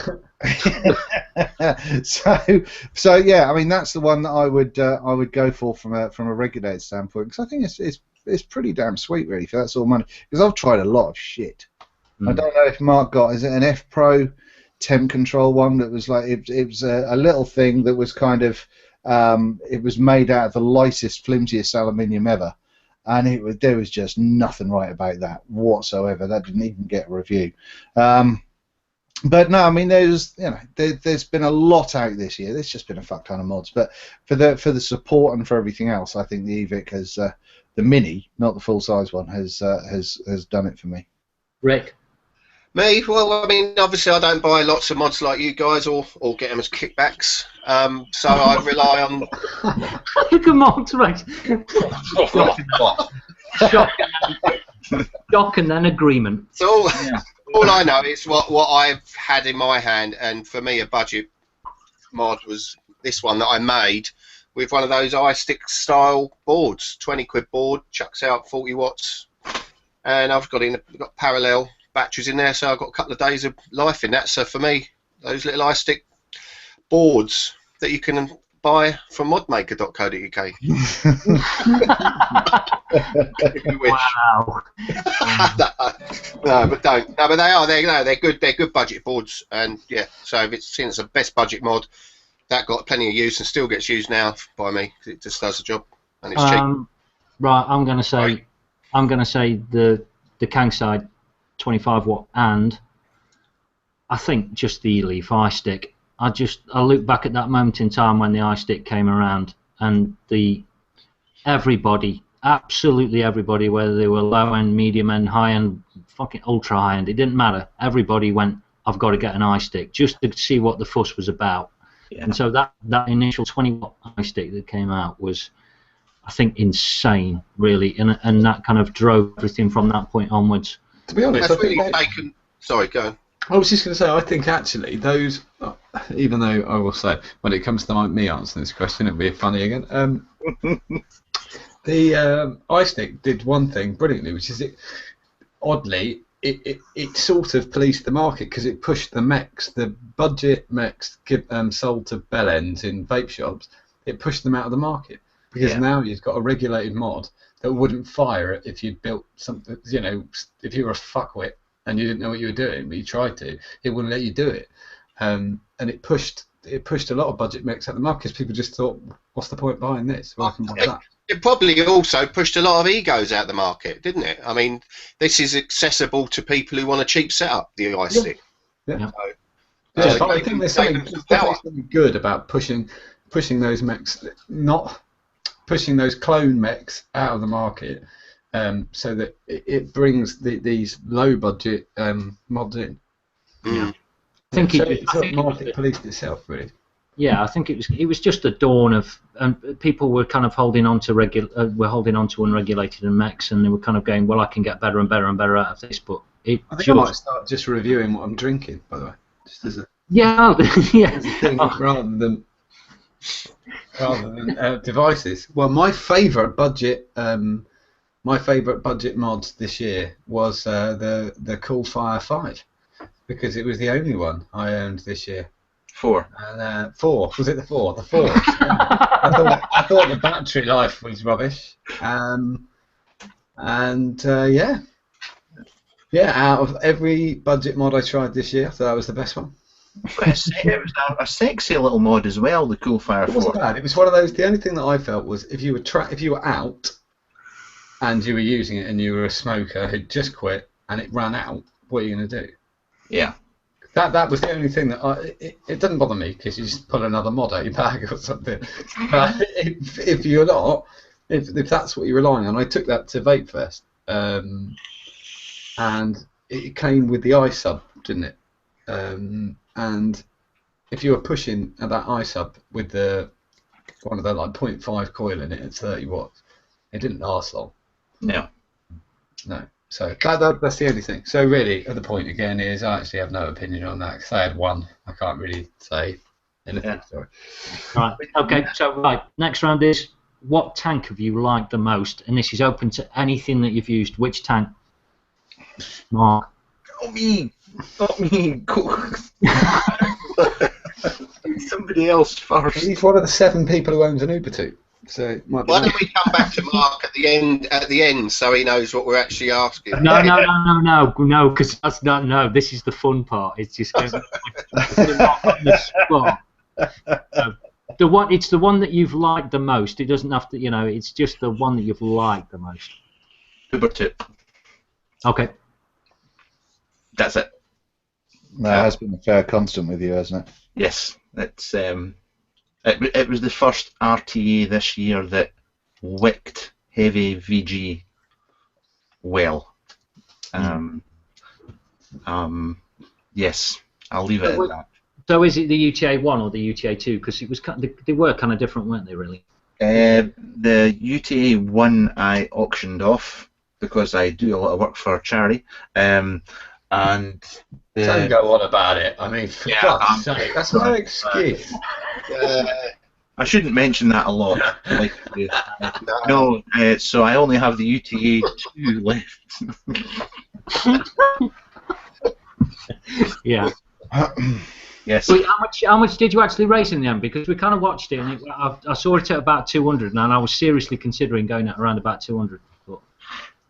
so yeah, I mean that's the one that I would go for from a regulated standpoint, because I think it's pretty damn sweet really for that sort of money. Because I've tried a lot of shit. I don't know if Mark got, is it an F Pro temp control one that was like it was a little thing that was kind of it was made out of the lightest, flimsiest aluminium ever. And there was just nothing right about that whatsoever. That didn't even get a review. But no, I mean there's been a lot out this year. There's just been a fuck ton of mods. But for the support and for everything else, I think the EVIC has the Mini, not the full size one, has done it for me. Rick. Me? Well, I mean, obviously I don't buy lots of mods like you guys or get them as kickbacks. So I rely on... Look at Mark's right. Shock and then agreement. So all I know is what I've had in my hand, and for me a budget mod was this one that I made with one of those iStick style boards, 20 quid board, chucks out 40 watts, and I've got parallel batteries in there, so I've got a couple of days of life in that. So for me, those little iStick boards that you can buy from modmaker.co.uk. Wow. No, but don't. No, but they are. They're good. They're good budget boards, and yeah. So if it's seen as a best budget mod, that got plenty of use and still gets used now by me because it just does the job and it's cheap. Right, I'm going to say the Kangside 25 watt, and I think just the E-Leaf iStick. I look back at that moment in time when the iStick came around, and everybody, absolutely everybody, whether they were low end, medium end, high end, fucking ultra high end, it didn't matter. Everybody went, I've got to get an iStick just to see what the fuss was about. Yeah. And so that initial 20 watt iStick that came out was, I think, insane, really, and that kind of drove everything from that point onwards. To be honest, that's really taken. Sorry, go on. I was just going to say, I think actually those, even though I will say, when it comes to me answering this question, it'll be funny again. The iStick did one thing brilliantly, which is it sort of policed the market because it pushed the mechs, the budget mechs sold to bell ends in vape shops. It pushed them out of the market because now you've got a regulated mod that wouldn't fire it if you built something. If you were a fuckwit and you didn't know what you were doing, but you tried to, it wouldn't let you do it. and it pushed a lot of budget mix at the market because people just thought, what's the point buying this? Well, I can buy that. It probably also pushed a lot of egos out the market, didn't it? I mean, this is accessible to people who want a cheap setup, the iStick. Yeah. So, Yeah, but I think there's something good about pushing those mechs, not pushing those clone mechs out of the market, so that it brings these low budget mods in. Mm. I think it market policed itself, really. Yeah, I think it was just the dawn of, and people were kind of holding on to unregulated and mechs, and they were kind of going, well, I can get better and better and better out of this, but I think I might start just reviewing what I'm drinking, by the way, just as a yeah, yeah. thing, rather than devices. Well, my favourite budget mods this year was the Cool Fire 5, because it was the only one I owned this year. 4. And 4, was it the 4? The 4. I thought the battery life was rubbish. Out of every budget mod I tried this year, I thought that was the best one. It was a sexy little mod as well, the Cool Fire 4. It wasn't bad. It was one of those. The only thing that I felt was if you were out and you were using it and you were a smoker who'd just quit and it ran out, what are you going to do? Yeah. That was the only thing that it doesn't bother me, because you just pull another mod out your bag or something. But if you're not, if that's what you're relying on, I took that to Vape Fest, and it came with the iSub, didn't it? And if you were pushing at that iSub with one of the like 0.5 coil in it at 30 watts, it didn't last long. No. So that's the only thing. So really, the point again is I actually have no opinion on that, because I had one. I can't really say anything. Yeah. Sorry. Right. Okay. So next round is, what tank have you liked the most? And this is open to anything that you've used. Which tank? Mark. Not me. Somebody else first. He's one of the 7 people who owns an Uber too. So it might be Why don't we come back to Mark at the end, so he knows what we're actually asking? No, because that's not. No, this is the fun part. It's just going on the spot. It's the one that you've liked the most. It doesn't have to, it's just the one that you've liked the most. Uber 2. Okay. That's it. That has been a fair constant with you, hasn't it? Yes, it's it was the first RTA this year that wicked heavy VG well. Yes, I'll leave it at that. So is it the UTA 1 or the UTA 2? Because it was they were kind of different, weren't they? Really. The UTA 1 I auctioned off because I do a lot of work for a charity. And don't go on about it. I mean, for God's sake, that's no excuse. I shouldn't mention that a lot. So I only have the UTA 2 left. Yeah. Yes. Wait, how much did you actually raise in the end? Because we kind of watched it, and I saw it at about 200, and I was seriously considering going at around about 200. But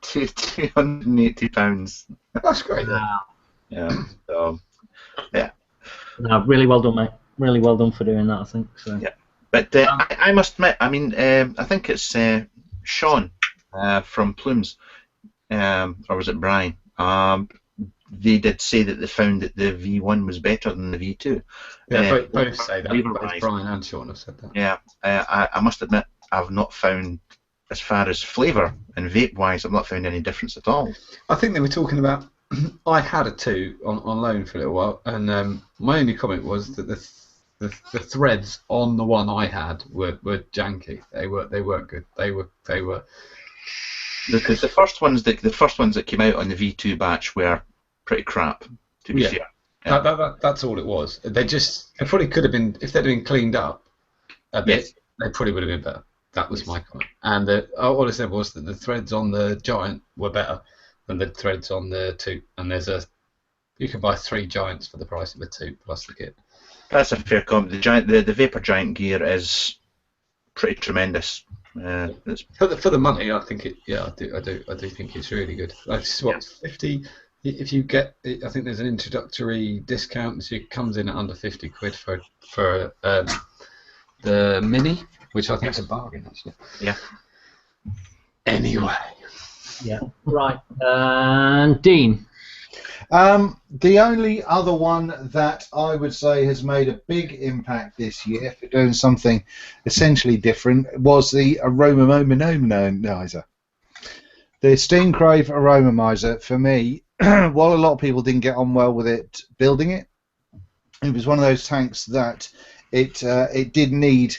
£280. That's great. Yeah. So, yeah. No, really well done, mate. Really well done for doing that, I think. So. Yeah. But I must admit, I mean, I think it's Sean from Plumes, or was it Brian? They did say that they found that the V1 was better than the V2. Yeah, both say that. Both Brian and Sean have said that. Yeah, I must admit, I've not found, as far as flavour and vape-wise, I've not found any difference at all. I think they were talking about. I had a 2 on loan for a little while, and my only comment was that the threads on the one I had were janky. They weren't good. They were. Because the first ones that came out on the V2 batch were pretty crap, to be fair. Yeah. That's all it was. They probably could have been, if they'd been cleaned up a bit, Yes. they probably would have been better. That was my comment. And all I said was that the threads on the Giant were better than the threads on the 2. And you can buy 3 Giants for the price of a 2 plus the kit. That's a fair comment. The Vapor Giant gear is pretty tremendous. For the money, I think it. Yeah, I do think it's really good. It's what, if you get, I think there's an introductory discount, so it comes in at under 50 quid for the Mini, which I think is a bargain actually. Yeah. Anyway. Yeah. Right. And Dean. The only other one that I would say has made a big impact this year for doing something essentially different was the Aromamizer. The Steam Crave Aromamizer, for me, while a lot of people didn't get on well with it building it, it was one of those tanks that it did need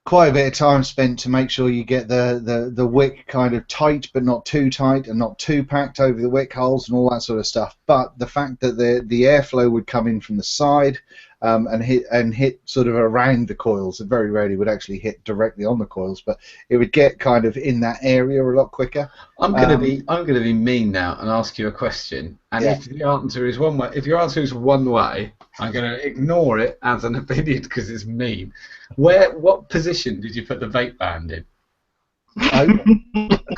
quite a bit of time spent to make sure you get the wick kind of tight, but not too tight and not too packed over the wick holes and all that sort of stuff. But the fact that the airflow would come in from the side and hit sort of around the coils, it very rarely would actually hit directly on the coils, but it would get kind of in that area a lot quicker. I'm gonna be mean now and ask you a question. And Yeah. if the answer is one way, if your answer is one way, I'm gonna ignore it as an opinion because it's mean. What position did you put the vape band in? Open.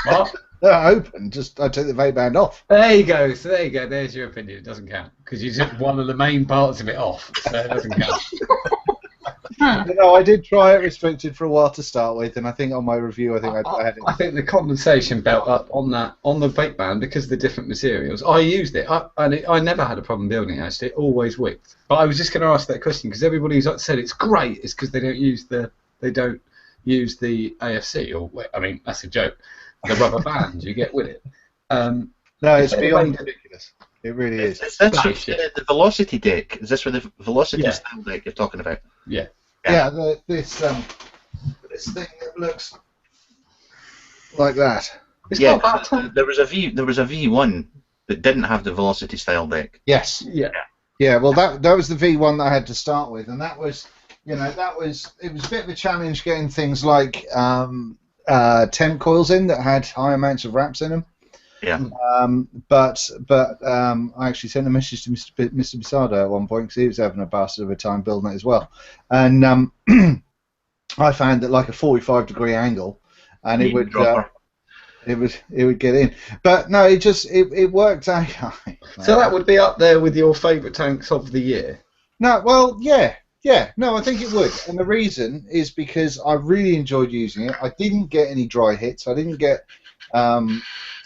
What? Open. Just I took the vape band off. There you go. So there you go. There's your opinion. It doesn't count because you took one of the main parts of it off. So it doesn't count. No, I did try it restricted for a while to start with, and I think on my review, I had it. I think the condensation built up on the vape band because of the different materials. I used it, and I never had a problem building it. Actually, it always wicked. But I was just going to ask that question because everybody who's said it's great is because they don't use the AFC, or I mean that's a joke. The rubber band you get with it. No, it's beyond ridiculous. It really is. Is this the velocity deck? Is this with the velocity style deck you're talking about? Yeah. Yeah, this thing that looks like that. It's Yeah, got about there was a V1 that didn't have the velocity style deck. Yes. Yeah. Yeah. Well, that was the V1 that I had to start with, and that was, it was a bit of a challenge getting things like temp coils in that had high amounts of wraps in them. Yeah. But I actually sent a message to Mr. Bisardo at one point because he was having a bastard of a time building it as well, and I found that like a 45-degree angle, and it would get in. But no, it worked out. So that would be up there with your favourite tanks of the year. No, well, yeah. No, I think it would, and the reason is because I really enjoyed using it. I didn't get any dry hits. I didn't get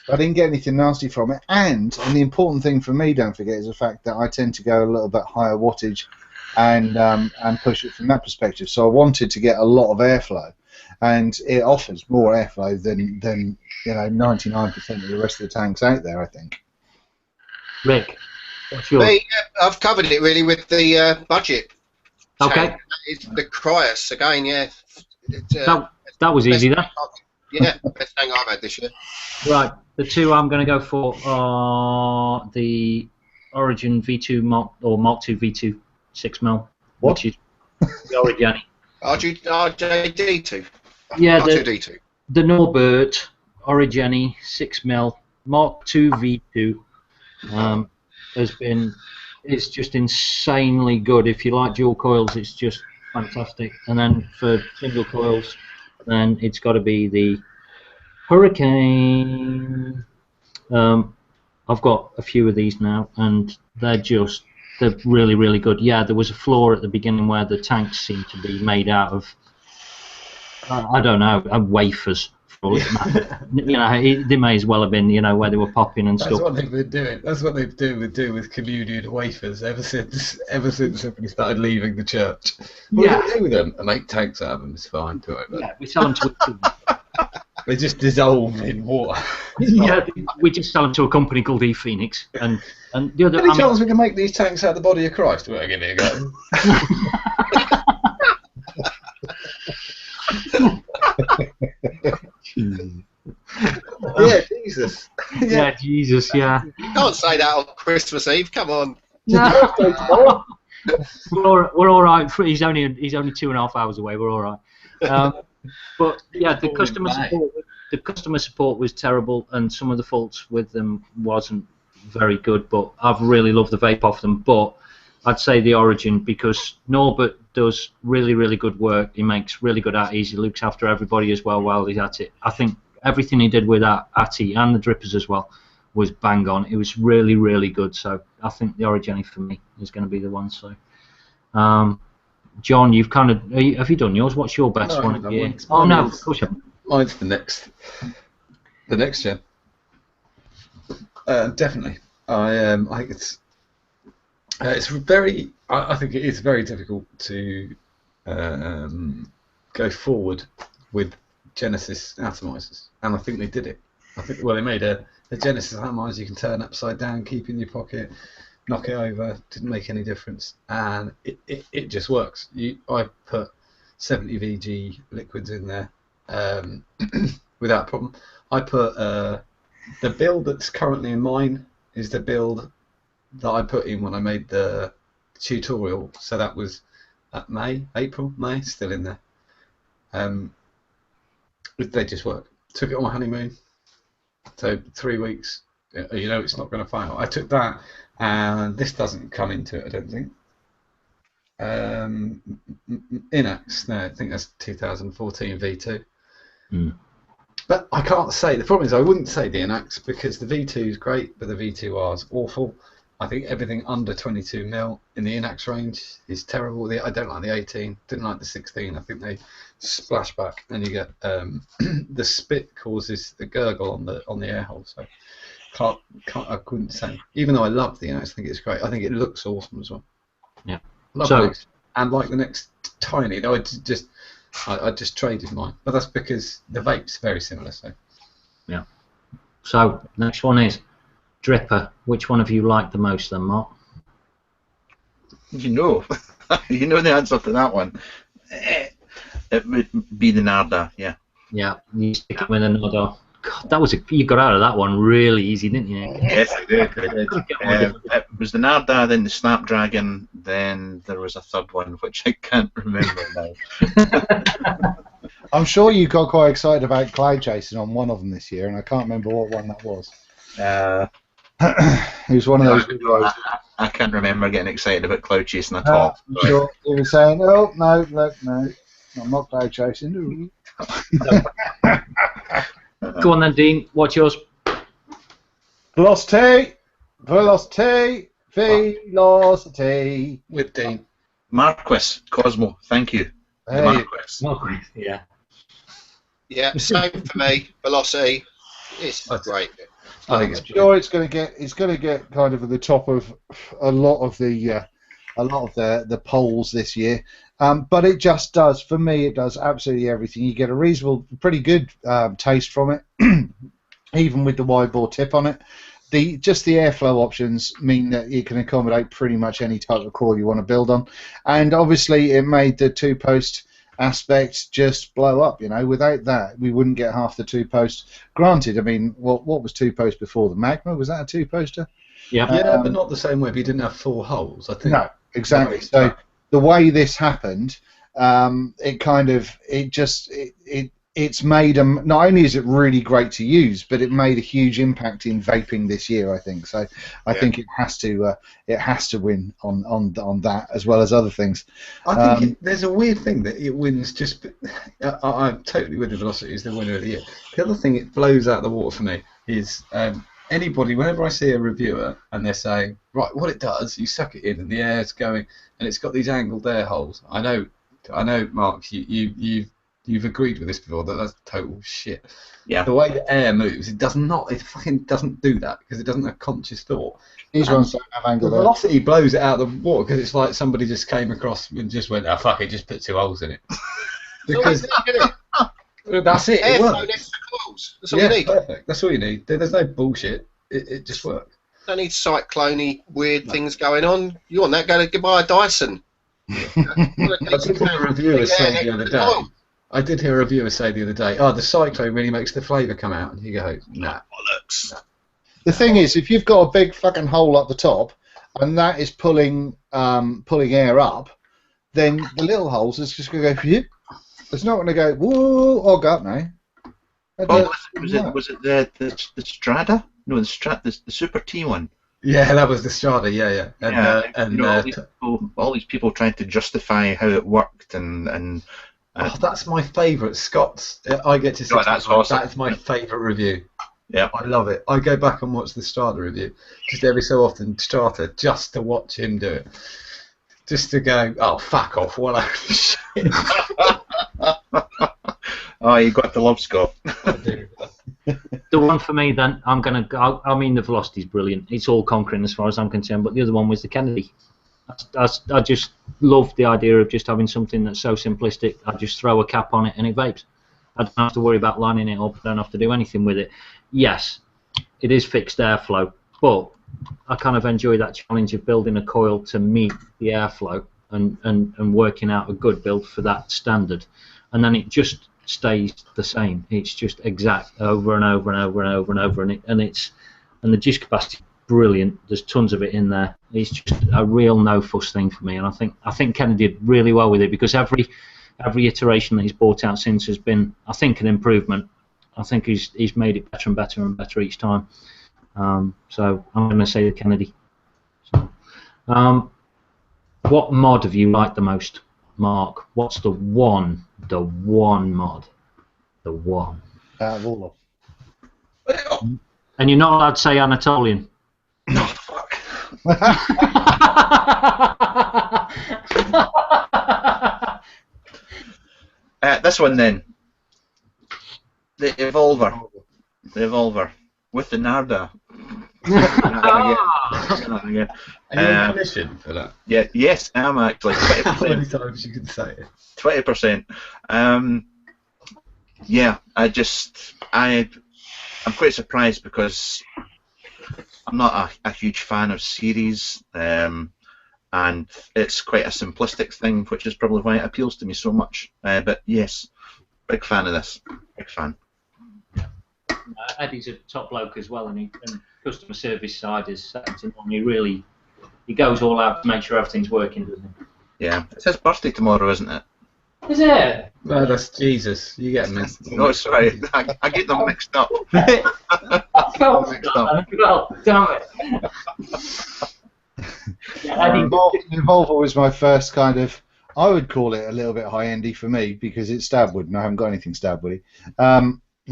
anything nasty from it, and the important thing for me, don't forget, is the fact that I tend to go a little bit higher wattage and push it from that perspective. So I wanted to get a lot of airflow, and it offers more airflow than 99% of the rest of the tanks out there, I think. Rick, what's yours? Me, I've covered it really with the budget. Okay. It's the Cryos again, yeah. That was easy then. Yeah, best thing I've had this year. Right, the two I'm going to go for are the Origin V2 Mark II V2 6mm, which is the Origin. RJD2. Yeah, R2D2. the Norbert Origin 6mm Mark II V2 it's just insanely good. If you like dual coils, it's just fantastic. And then for single coils, then it's got to be the Hurricane. I've got a few of these now, and they're really, really good. Yeah, there was a flaw at the beginning where the tanks seemed to be made out of, I don't know, wafers. They may as well have been, where they were popping and stuff. That's what they've been doing. That's what they've been doing with communion wafers ever since everybody started leaving the church. What do they do with them? I make tanks out of them. It's fine. Do it. Yeah, we sell them to. They just dissolve in water. Yeah, we just sell them to a company called ePhoenix, and the other. Any chance we can make these tanks out of the body of Christ? Well, give me a go. Yeah, Jesus. Yeah, Jesus, yeah. You can't say that on Christmas Eve, come on. No. We're all right. He's only 2.5 hours away. We're all right. But yeah, the customer support was terrible, and some of the faults with them wasn't very good. But I've really loved the vape off them. But I'd say the Origin, because Norbert does really, really good work. He makes really good ATIs. He looks after everybody as well while he's at it. I think everything he did with that ATI and the drippers as well was bang on. It was really, really good. So I think the Origeni for me is going to be the one. So, John, you've kind of have you done yours? What's your best No, one? no, Yeah. mine's- Oh no, mine of course you haven't. Mine's the next gen. Definitely. I think it's very. I think it is very difficult to go forward with Genesis atomizers, and I think they did it. I think they made a Genesis atomizer you can turn upside down, keep in your pocket, knock it over. Didn't make any difference, and it just works. I put 70 VG liquids in there without problem. I put the build that's currently in mine is the build that I put in when I made the tutorial. So that was April, May, still in there. They just work. Took it on my honeymoon. So 3 weeks. It's not going to fail. I took that, and this doesn't come into it, I don't think. Inax, no, I think that's 2014 V2. But I can't say, the problem is I wouldn't say the Inax because the V2 is great, but the V2R is awful. I think everything under 22mm in the Inax range is terrible. I don't like the 18, didn't like the 16. I think they splash back and you get the spit causes the gurgle on the air hole. So I couldn't say. Even though I love the Inax, I think it's great. I think it looks awesome as well. Yeah. Love Blokes. And like the next tiny, I just traded mine, but that's because the vape's very similar. So yeah. So next one is Dripper. Which one have you liked the most, then, Mark? You know the answer to that one. It would be the Narda, yeah. Yeah, you stick it with another. God, you got out of that one really easy, didn't you? Yes, I did. It was the Narda, then the Snapdragon, then there was a third one which I can't remember now. I'm sure you got quite excited about cloud chasing on one of them this year, and I can't remember what one that was. It was one of those videos. I can't remember getting excited about cloud chasing at all. I'm sure you were saying, "Oh no, I'm not cloud chasing." Go on then, Dean. What's yours? Velocity. with Dean. Marquis, Cosmo, thank you. Hey. Marquis. Yeah. Yeah, same for me. Velocity. It's great. I think I'm sure it's going to get kind of at the top of a lot of the polls this year, but it just does. For me, it does absolutely everything. You get a pretty good taste from it, even with the wide bore tip on it. Just the airflow options mean that you can accommodate pretty much any type of core you want to build on, and obviously it made the two-post aspect just blow up. Without that, we wouldn't get half the two-post. Granted, I mean, what was two-post before the Magma? Was that a two-poster? Yeah. Yeah, but not the same way. If you didn't have 4 holes, I think. No, exactly. So the way this happened, it's made them. Not only is it really great to use, but it made a huge impact in vaping this year, I think. So I think it has to win on that as well as other things. I think there's a weird thing that it wins just. I'm totally with the Velocity is the winner of the year. The other thing it blows out the water for me is anybody. Whenever I see a reviewer and they're saying, right, what it does, you suck it in and the air's going, and it's got these angled air holes. I know, Mark, you've agreed with this before that that's total shit. Yeah. The way the air moves, it fucking doesn't do that because it doesn't have conscious thought. These ones don't have angle The there. Velocity blows it out of the water because it's like somebody just came across and just went, oh fuck it, just put 2 holes in it. Because that's it. It Airflow works. next to claws. That's all you need. Perfect. That's all you need. There's no bullshit. It just works. Don't need cyclone-y weird things going on. You want that? Go to buy a Dyson. I did hear a reviewer say the other day. I did hear a reviewer say the other day, oh, the cyclone really makes the flavour come out. And you go, nah. Bollocks. The thing is, if you've got a big fucking hole at the top, and that is pulling air up, then the little holes is just going to go. Whoop. It's not going to go. Whoa! Oh God, no. Was it the Strada? No, the Super T one. Yeah, that was the Strada. Yeah. All these people trying to justify how it worked and. Oh, that's my favourite. Scott's. I get to see. That's awesome. That's my favourite review. Yeah. I love it. I go back and watch the Strata review just every so often, Strata, just to watch him do it. Just to go, oh, fuck off, what a shit. Oh, you got to love Scott. I do. The one for me, then, I'm going to go. I mean, the Velocity's brilliant. It's all conquering as far as I'm concerned, but the other one was the Kennedy. I just love the idea of just having something that's so simplistic. I just throw a cap on it and it vapes. I don't have to worry about lining it up. I don't have to do anything with it. Yes, it is fixed airflow, but I kind of enjoy that challenge of building a coil to meet the airflow and working out a good build for that standard. And then it just stays the same. It's just exact over and over and over and over and over, and the juice capacity brilliant. There's tons of it in there. It's just a real no fuss thing for me, and I think Kennedy did really well with it, because every iteration that he's brought out since has been, I think, an improvement. I think he's made it better and better and better each time. So I'm going to say the Kennedy. So, what mod have you liked the most, Mark? What's the one mod? The one. Out of all of And you're not allowed to say Anatolian. No, fuck. This one then. The Evolver. The Evolver. With the Narda. Are you on commission for that? Yeah, yes, I am actually. How many 20%. times you can say it? 20%. Yeah, I'm quite surprised, because I'm not a huge fan of series, and it's quite a simplistic thing, which is probably why it appeals to me so much. But yes, big fan of this. Big fan. Eddie's a top bloke as well, and customer service side is second to none. He goes all out to make sure everything's working, doesn't he? Yeah, it's his birthday tomorrow, isn't it? Is it? No, that's Jesus. You get me. No, sorry, I get them mixed up. Well, Mixed up. damn it. Yeah, Eddie, The Evolver was my first kind of, I would call it a little bit high-endy for me, because it's stabwood and I haven't got anything stabwoody.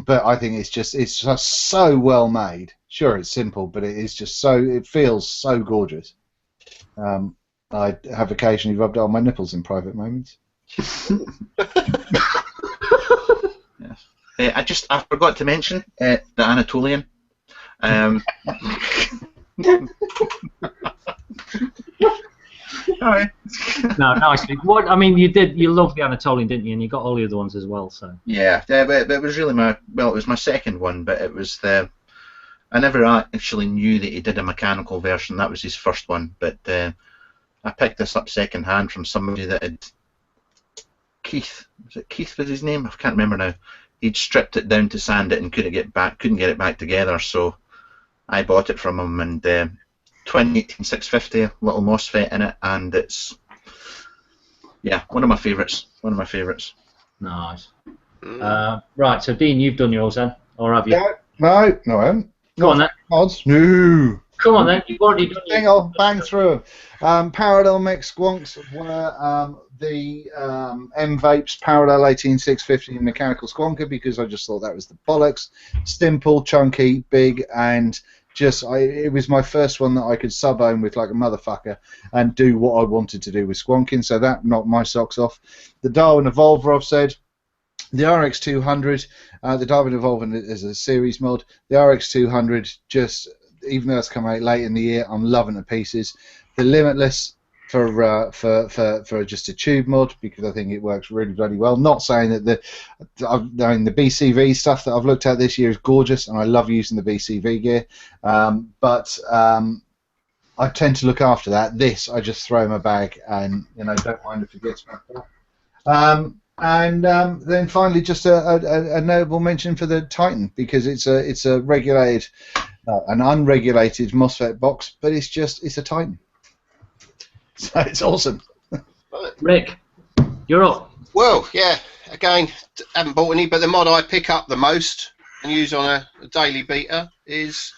But I think it's just so well made. Sure, it's simple, but it feels so gorgeous. I have occasionally rubbed it on my nipples in private moments. Yes. I forgot to mention the Anatolian. Alright. no, nicely. What I mean, you loved the Anatolian, didn't you? And you got all the other ones as well. So Yeah, but it was really it was my second one, but it was I never actually knew that he did a mechanical version. That was his first one, but I picked this up second hand from somebody that had Keith. Was it Keith was his name? I can't remember now. He'd stripped it down to sand it and couldn't get it back together. So I bought it from him, and 2018 650 little MOSFET in it, and it's one of my favourites. One of my favourites. nice. Right, so Dean, you've done yours then, or have you? No, I haven't. Go on then. Mods? No. Come on then. You've already done Thing, yours. I'll bang through them. Parallel mix squonks were the M-Vapes Parallel 18650 mechanical squonker, because I just thought that was the bollocks. Simple, chunky, big, and it was my first one that I could sub-own with like a motherfucker and do what I wanted to do with squonking, so that knocked my socks off. The Darwin Evolver, I've said. The RX200, the Darwin Evolver is a series mod. The RX200, even though it's come out late in the year, I'm loving the pieces. The Limitless for just a tube mod, because I think it works really bloody well. Not saying that the BCV stuff that I've looked at this year is gorgeous, and I love using the BCV gear, but I tend to look after that. This I just throw in my bag, and don't mind if it gets back up. And then finally, just a notable mention for the Titan, because it's a regulated, an unregulated MOSFET box, but it's a Titan, so it's awesome. Rick, you're up. Well, yeah, again, haven't bought any, but the mod I pick up the most and use on a daily beater is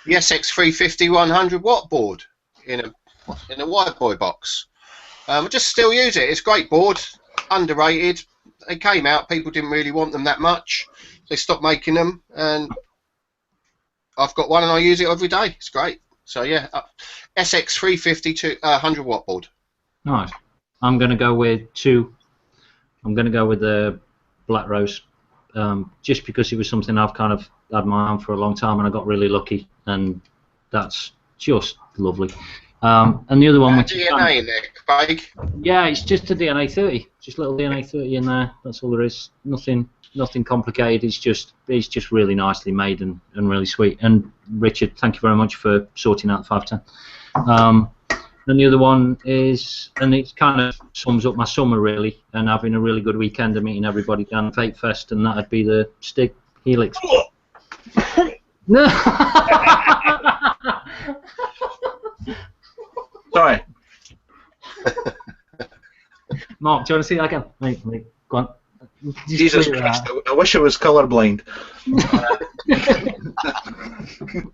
the SX350 100 watt board in a white boy box. I just still use it. It's a great board. Underrated. They came out, people didn't really want them that much. They stopped making them, and I've got one and I use it every day. It's great. So yeah, SX 350 to 100 watt board. Nice. I'm going to go with 2. I'm going to go with the Black Rose, just because it was something I've kind of had my arm for a long time, and I got really lucky, and that's just lovely. And the other one, which DNA in there, Craig. yeah, it's just a DNA 30, just a little DNA 30 in there. That's all there is. Nothing complicated. It's just really nicely made and really sweet. And Richard, thank you very much for sorting out the 510. And the other one is, and it kind of sums up my summer really, and having a really good weekend and meeting everybody down at Vape Fest, and that'd be the Stig Helix. No. Sorry. Mark, do you want to see that again? Mate, go on. Jesus Christ, I wish I was colourblind.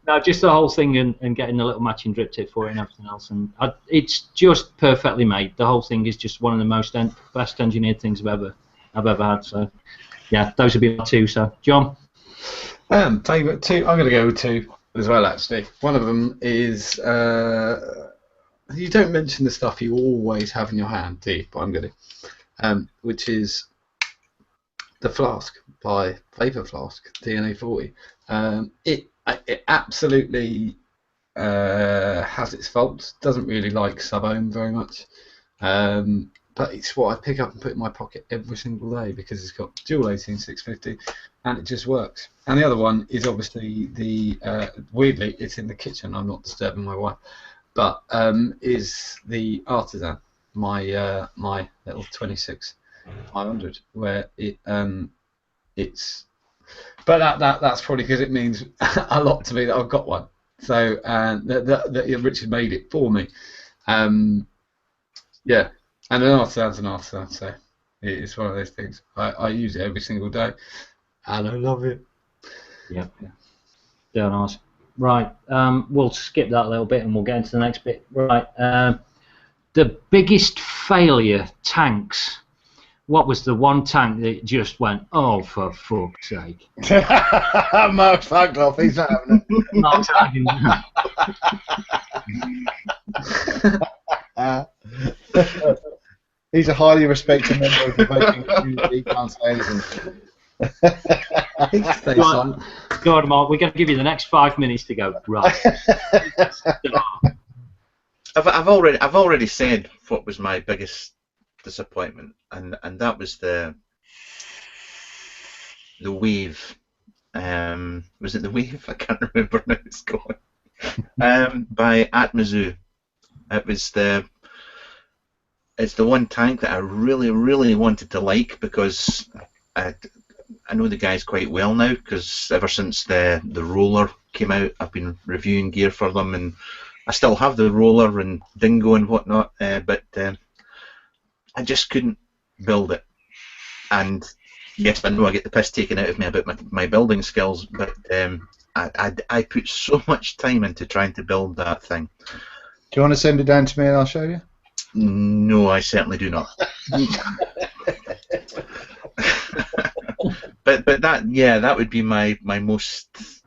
No, just the whole thing and getting a little matching drip tip for it and everything else, and it's just perfectly made. The whole thing is just one of the best engineered things I've ever had. So, yeah, those would be my 2. So, John. Favourite 2. I'm going to go with 2 as well. Actually, one of them is you don't mention the stuff you always have in your hand, do you? But I'm going to, which is the Flask by Vapor Flask DNA 40. It absolutely has its faults. Doesn't really like sub-ohm very much, but it's what I pick up and put in my pocket every single day because it's got dual 18650 and it just works. And the other one is obviously the weirdly it's in the kitchen. I'm not disturbing my wife, but is the Artisan, my my little 26500, where it's. But that's probably because it means a lot to me that I've got one. So that Richard made it for me. Yeah, and an Artisan's an Artisan, so it's one of those things. I use it every single day, and I love it. Yeah. Yeah, nice. Right, we'll skip that little bit and we'll get into the next bit. Right, the biggest failure tanks. What was the one tank that just went, oh, for fuck's sake? Mark's fucked off, he's not having it. Mark's having it. He's a highly respected member of the vaping community, he can't say anything. Go on, Mark, we're going to give you the next 5 minutes to go. Right. I've already said what was my biggest disappointment, and that was the Wave. Was it the Wave? I can't remember now. It's gone. By Atmazoo. It's the one tank that I really wanted to like because I know the guys quite well now because ever since the roller came out, I've been reviewing gear for them, and I still have the roller and dingo and whatnot, but I just couldn't build it. And yes, I know I get the piss taken out of me about my building skills, but I put so much time into trying to build that thing. Do you want to send it down to me and I'll show you? No, I certainly do not. but that would be my most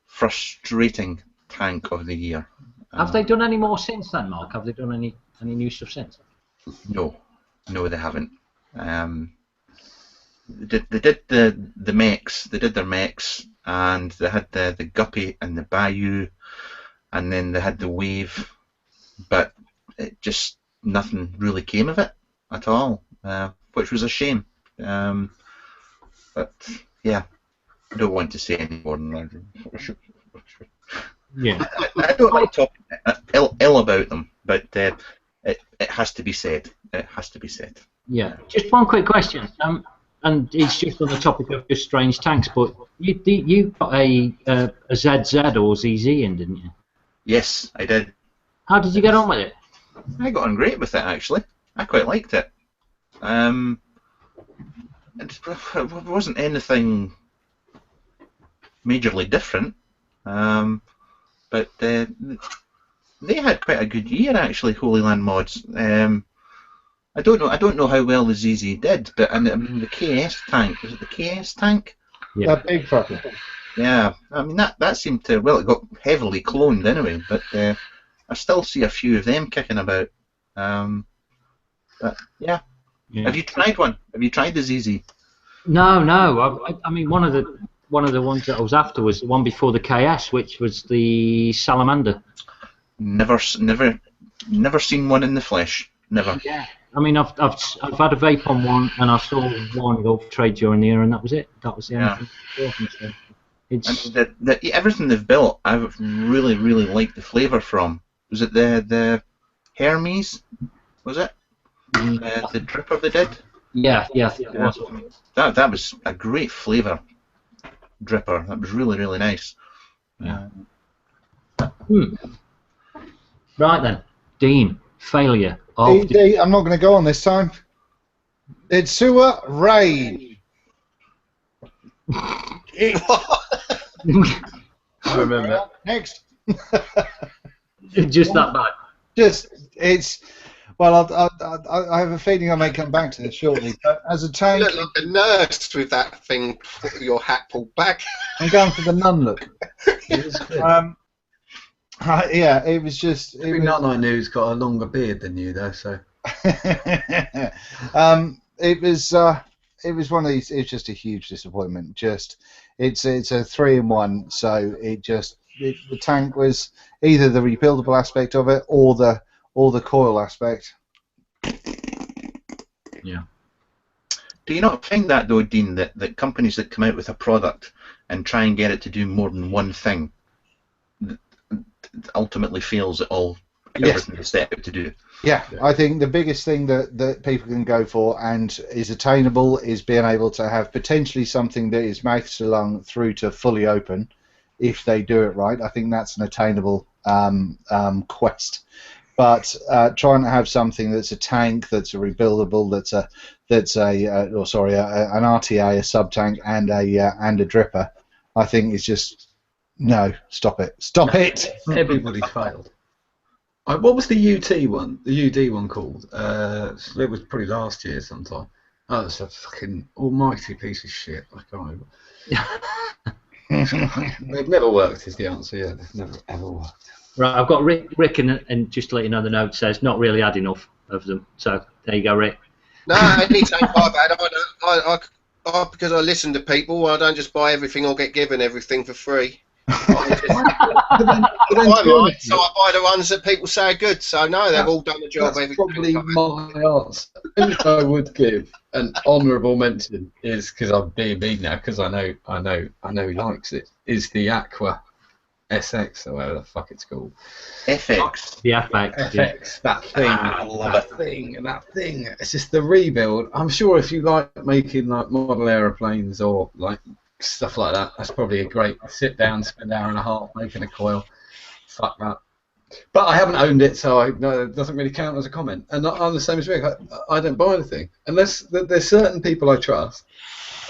frustrating tank of the year. Have they done any more since then, Mark? Have they done any new stuff since? No, they haven't. They did the mechs. They did their mechs, and they had the Guppy and the Bayou, and then they had the Wave, but it just nothing really came of it at all, which was a shame. But yeah, I don't want to say any more than that. Yeah, I don't like talking ill about them, but it has to be said. It has to be said. Yeah. Just one quick question, and it's just on the topic of just strange tanks, but you got a ZZ or ZZ in, didn't you? Yes, I did. How did you get on with it? I got on great with it, actually. I quite liked it. It wasn't anything majorly different, but they had quite a good year, actually, Holy Land Mods. I don't know how well the ZZ did, but I mean the KS tank, was it the KS tank? Yeah. That big fucker. Yeah, I mean that seemed to, well, it got heavily cloned anyway, but I still see a few of them kicking about. But yeah. Have you tried one? Have you tried the ZZ? No, no. I mean, one of the ones that I was after was the one before the KS, which was the Salamander. Never seen one in the flesh. Never. Yeah. I mean, I've had a vape on one, and I saw one go for trade during the year, and that was it. That was the only thing. So it's, I mean, everything they've built, I've really liked the flavour from. Was it the Hermes? Was it the dripper they did? Yeah, I think it was. That was a great flavour dripper. That was really nice. Yeah. Right then, Dean, failure. I'm not going to go on this time. It's sewer raid. I remember. Next. Just that bad. It's. Well, I have a feeling I may come back to this shortly. But as a tank, You look like a nurse with that thing, your hat pulled back. I'm going for the nun look. Yeah, it was just. Every nun I knew's got a longer beard than you, though. So. It was one of these. It's just a huge disappointment. Just it's a 3-in-1. So the tank was either the rebuildable aspect of it or the coil aspect. Yeah. Do you not think that though, Dean, that companies that come out with a product and try and get it to do more than one thing ultimately fails at everything they set out to do? Yeah, I think the biggest thing that people can go for and is attainable is being able to have potentially something that is mouth to lung through to fully open, if they do it right. I think that's an attainable quest. But trying to have something that's a tank, that's a rebuildable, an RTA, a sub tank, and a dripper, I think is just no. Stop it! Stop it! Everybody's failed. What was the UT one? The UD one called? It was probably last year sometime. Oh, it's a fucking almighty piece of shit. I can't remember. They've never worked, is the answer. Yeah, they've never ever worked. Right, I've got Rick and just to let you know, the note says not really had enough of them. So there you go, Rick. No, any tank I've had, I because I listen to people, I don't just buy everything or get given everything for free. So I buy the ones that people say are good. So no, they've all done the job. That's probably my answer. If I would give an honourable mention is because I'm B&B now, because I know he likes it. Is the Aqua SX or whatever the fuck it's called. FX. The FX. FX. That thing. I love that thing. It's just the rebuild. I'm sure if you like making like model aeroplanes or like stuff like that, that's probably a great sit down, spend an hour and a half making a coil. Fuck that. But I haven't owned it, so it doesn't really count as a comment. And I'm the same as Rick. I don't buy anything unless there's certain people I trust,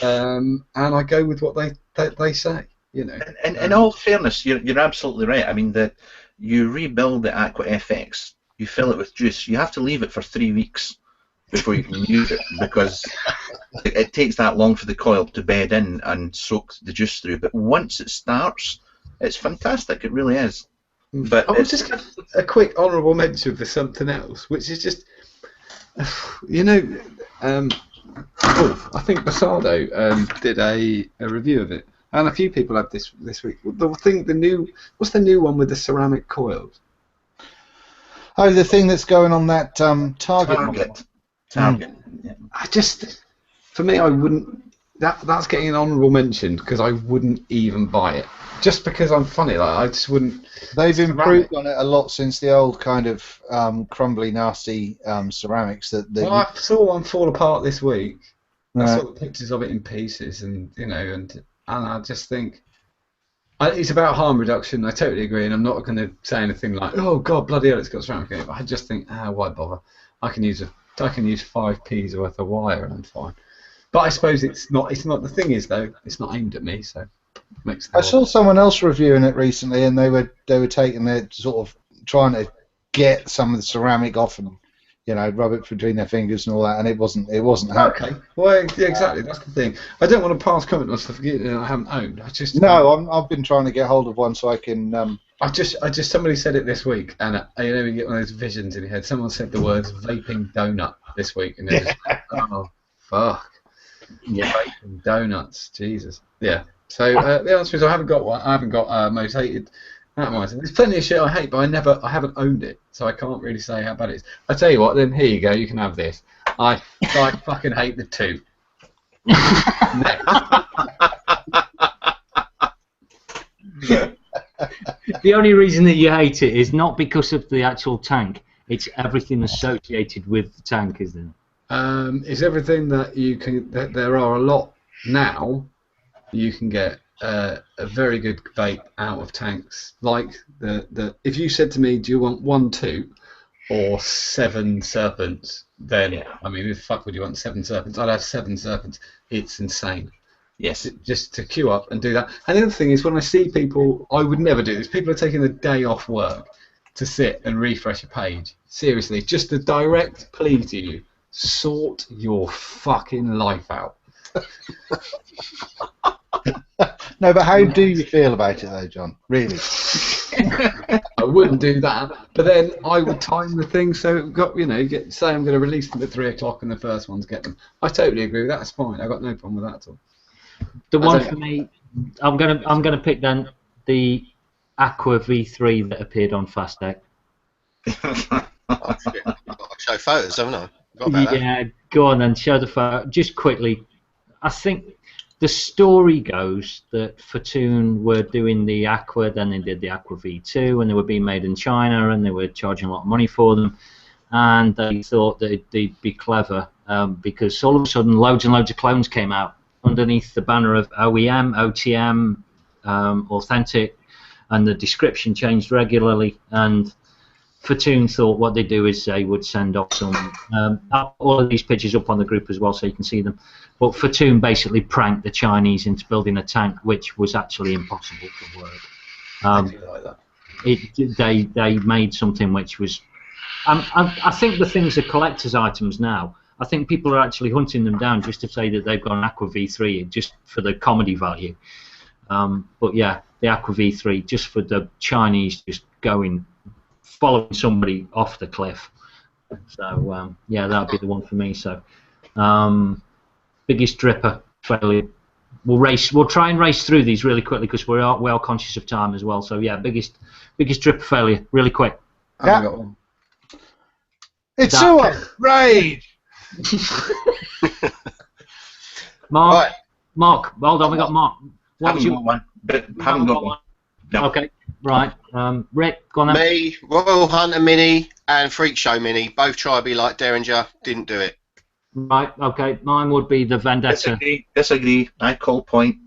and I go with what they say. You know. And in all fairness, you're absolutely right. I mean, that you rebuild the Aqua FX, you fill it with juice. You have to leave it for 3 weeks before you can use it because it takes that long for the coil to bed in and soak the juice through. But once it starts, it's fantastic. It really is. But I was just a quick honourable mention for something else, which is just, you know, I think Basado did a review of it. And a few people have this week. What's the new one with the ceramic coils? Oh, the thing that's going on that Target. Target. Yeah. For me, I wouldn't. That's getting an honourable mention because I wouldn't even buy it. Just because I'm funny, like I just wouldn't. They've improved on it a lot since the old kind of crumbly, nasty ceramics. Well, I saw one fall apart this week. I saw the pictures of it in pieces, and you know, and I just think it's about harm reduction. I totally agree, and I'm not going to say anything like, "Oh God, bloody hell, it's got ceramic in it." But I just think, why bother? I can use 5p's worth of wire, and I'm fine. But I suppose it's not. The thing is, though, it's not aimed at me, so it makes. I saw someone else reviewing it recently, and they were taking it, sort of trying to get some of the ceramic off, and rub it between their fingers and all that, and it wasn't happening. Okay. Well, yeah, exactly. That's the thing. I don't want to pass comment on stuff I haven't owned. I've been trying to get hold of one so I can. Somebody said it this week, and you get one of those visions in your head. Someone said the words "vaping donut" this week, and it was, oh fuck, yeah, vaping donuts, Jesus, yeah. So the answer is I haven't got one. I haven't got most hated. There's plenty of shit I hate, but I haven't owned it, so I can't really say how bad it is. I tell you what, then here you go. You can have this. I fucking hate the two. The only reason that you hate it is not because of the actual tank. It's everything associated with the tank, isn't it? It's everything that you can. That there are a lot now. You can get a very good vape out of tanks. Like if you said to me, "Do you want 1 toot or 7 serpents?" Then I mean, who the fuck would you want 7 serpents? I'd have 7 serpents. It's insane. Yes. Just to queue up and do that. And the other thing is, when I see people, I would never do this. People are taking the day off work to sit and refresh a page. Seriously, just a direct plea to you: sort your fucking life out. No, but how do you feel about it though, John? Really? I wouldn't do that, but then I would time the thing so it got say I'm going to release them at 3 o'clock and the first ones get them. I totally agree with that. That's fine. I got no problem with that at all. The one for me, I'm gonna pick then the Aqua V3 that appeared on Fast Deck. Oh, shit. I've got to show photos, haven't I? Yeah, go on then, show the photo. Just quickly, I think the story goes that Fortune were doing the Aqua, then they did the Aqua V2, and they were being made in China, and they were charging a lot of money for them, and they thought that they'd be clever because all of a sudden loads and loads of clones came out underneath the banner of OEM, OTM, authentic, and the description changed regularly, and Fortune thought what they'd do is they would send off some, all of these pictures up on the group as well so you can see them, but Fortune basically pranked the Chinese into building a tank which was actually impossible to work. I do like that. They made something which was, I think the things are collector's items now. I think people are actually hunting them down just to say that they've got an Aqua V3 just for the comedy value. But yeah, the Aqua V3 just for the Chinese just following somebody off the cliff. So yeah, that would be the one for me. So biggest dripper failure. We'll try and race through these really quickly because we are well conscious of time as well. So yeah, biggest dripper failure, really quick. I got one. It's sewer rage. Mark, hold on, we got Mark. What was Haven't your got one, but haven't got one. No. Okay, right. Rick, go on then. Me, Royal Hunter Mini and Freak Show Mini, both try to be like Derringer, didn't do it. Right, okay. Mine would be the Vendetta. Disagree. I call point.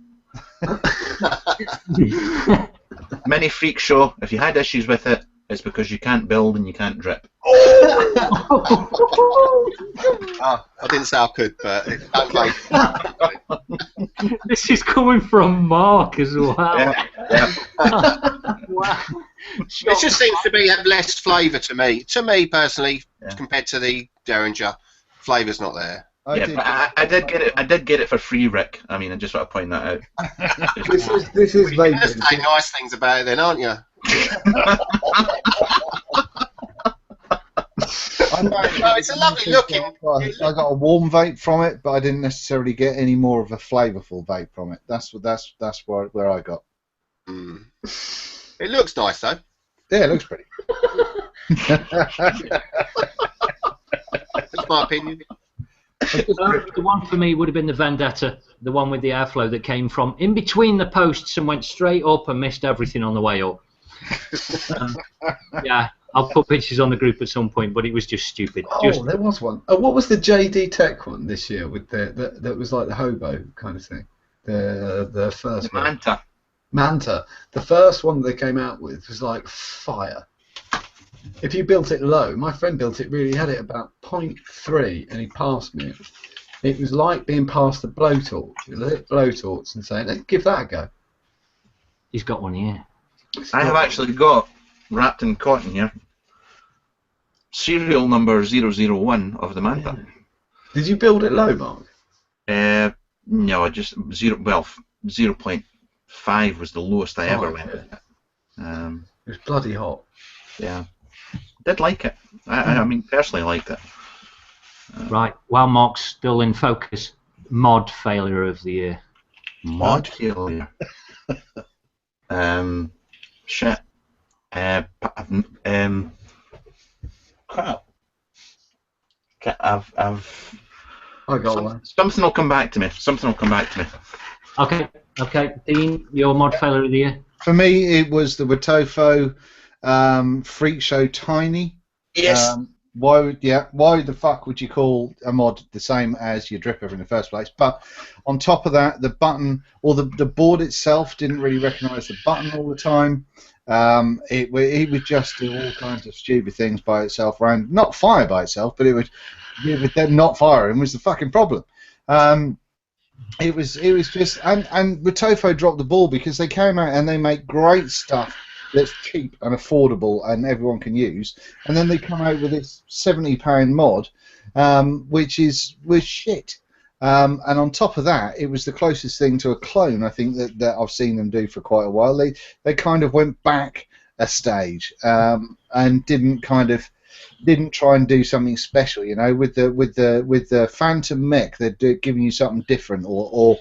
Mini Freak Show. If you had issues with it, it's because you can't build and you can't drip. Oh, I didn't say I could, but okay. This is coming from Mark as well. Yeah. Wow. It just seems to be have less flavour to me. To me personally, compared to the Derringer, flavour's not there. I did get it. I did get it for free, Rick. I mean, I just want to point that out. This is You're going to vaping. say nice things about it then, aren't you? No, it's a lovely looking. I got a warm vape from it, but I didn't necessarily get any more of a flavourful vape from it. That's where I got. Mm. It looks nice though. Yeah, it looks pretty. That's my opinion. The one for me would have been the Vendetta, the one with the airflow that came from in between the posts and went straight up and missed everything on the way up. Yeah, I'll put pictures on the group at some point, but it was just stupid. Oh, there was one. Oh, what was the JD Tech one this year with that was like the hobo kind of thing? The first one. Manta. The first one they came out with was like fire. If you built it low, my friend built it really, he had it about 0.3 and he passed me it. It was like being past the blowtorch. You lit blowtorch and saying, let's give that a go. He's got one here. I have actually got wrapped in cotton here. serial number 001 of the man bun. Did you build it low, Mark? No, just 0.5 was the lowest I ever went with it. It was bloody hot. Yeah, did like it. I mean, personally liked it. Right, while Mark's still in focus, mod failure of the year. Mod failure. Shit. Crap. I got one. Something will come back to me. Okay, Dean, your mod failure of the year? For me, it was the Watofo Freak Show Tiny. Yes. Why the fuck would you call a mod the same as your dripper in the first place? But on top of that, the button or the board itself didn't really recognise the button all the time. It would just do all kinds of stupid things by itself, not fire by itself, but it would then not firing was the fucking problem. It was just and Watofo dropped the ball because they came out and they make great stuff that's cheap and affordable and everyone can use, and then they come out with this £70 mod, which was shit. And on top of that, it was the closest thing to a clone I think that I've seen them do for quite a while. They kind of went back a stage and didn't try and do something special, you know. With the Phantom Mech, they're giving you something different or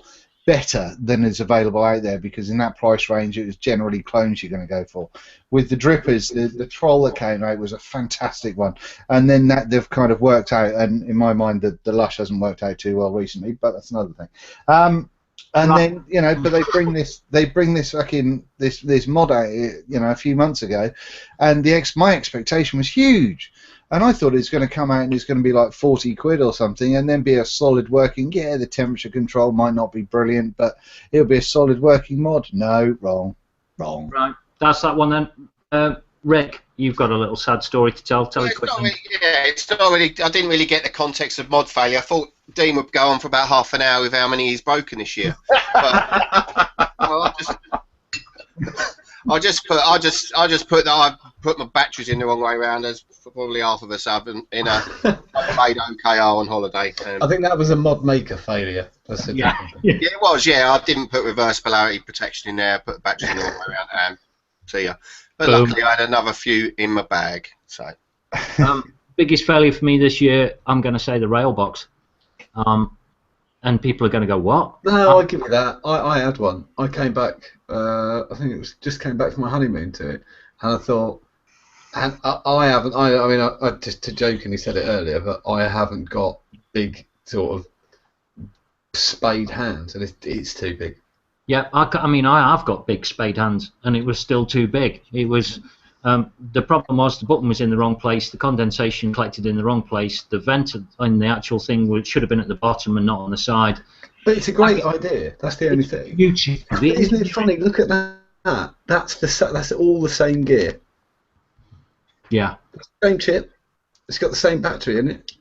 better than is available out there, because in that price range it was generally clones you're going to go for. With the drippers, the Troll that came out was a fantastic one, and then that they've kind of worked out, and in my mind the Lush hasn't worked out too well recently, but that's another thing. And then, you know, but they bring this fucking this mod out, you know, a few months ago, and my expectation was huge, and I thought it was going to come out and it's going to be like 40 quid or something, and then be a solid working. Yeah, the temperature control might not be brilliant, but it'll be a solid working mod. No, wrong. Right, that's that one then. Rick, you've got a little sad story to tell. Tell it quickly. It's not really. I didn't really get the context of mod failure. I thought Dean would go on for about half an hour with how many he's broken this year. But, well, I just put that I put my batteries in the wrong way around, as probably half of us have in a played OKR on holiday. I think that was a mod maker failure. Yeah, it was. Yeah, I didn't put reverse polarity protection in there. Put the batteries in the wrong way around. And see ya. But luckily, I had another few in my bag. So, biggest failure for me this year, I'm going to say the rail box. And people are going to go, what? No, I'll give you that. I had one. I came back. I think it was just came back from my honeymoon to it, and I thought, and I haven't. I mean, I just to jokingly said it earlier, but I haven't got big sort of spade hands, and it's too big. Yeah, I mean, I have got big spade hands, and it was still too big. It was the problem was the button was in the wrong place, the condensation collected in the wrong place, the vent in the actual thing should have been at the bottom and not on the side. But it's a great idea. That's the only thing. Beautiful. Isn't it funny? Look at that. That's all the same gear. Yeah. Same chip. It's got the same battery in it.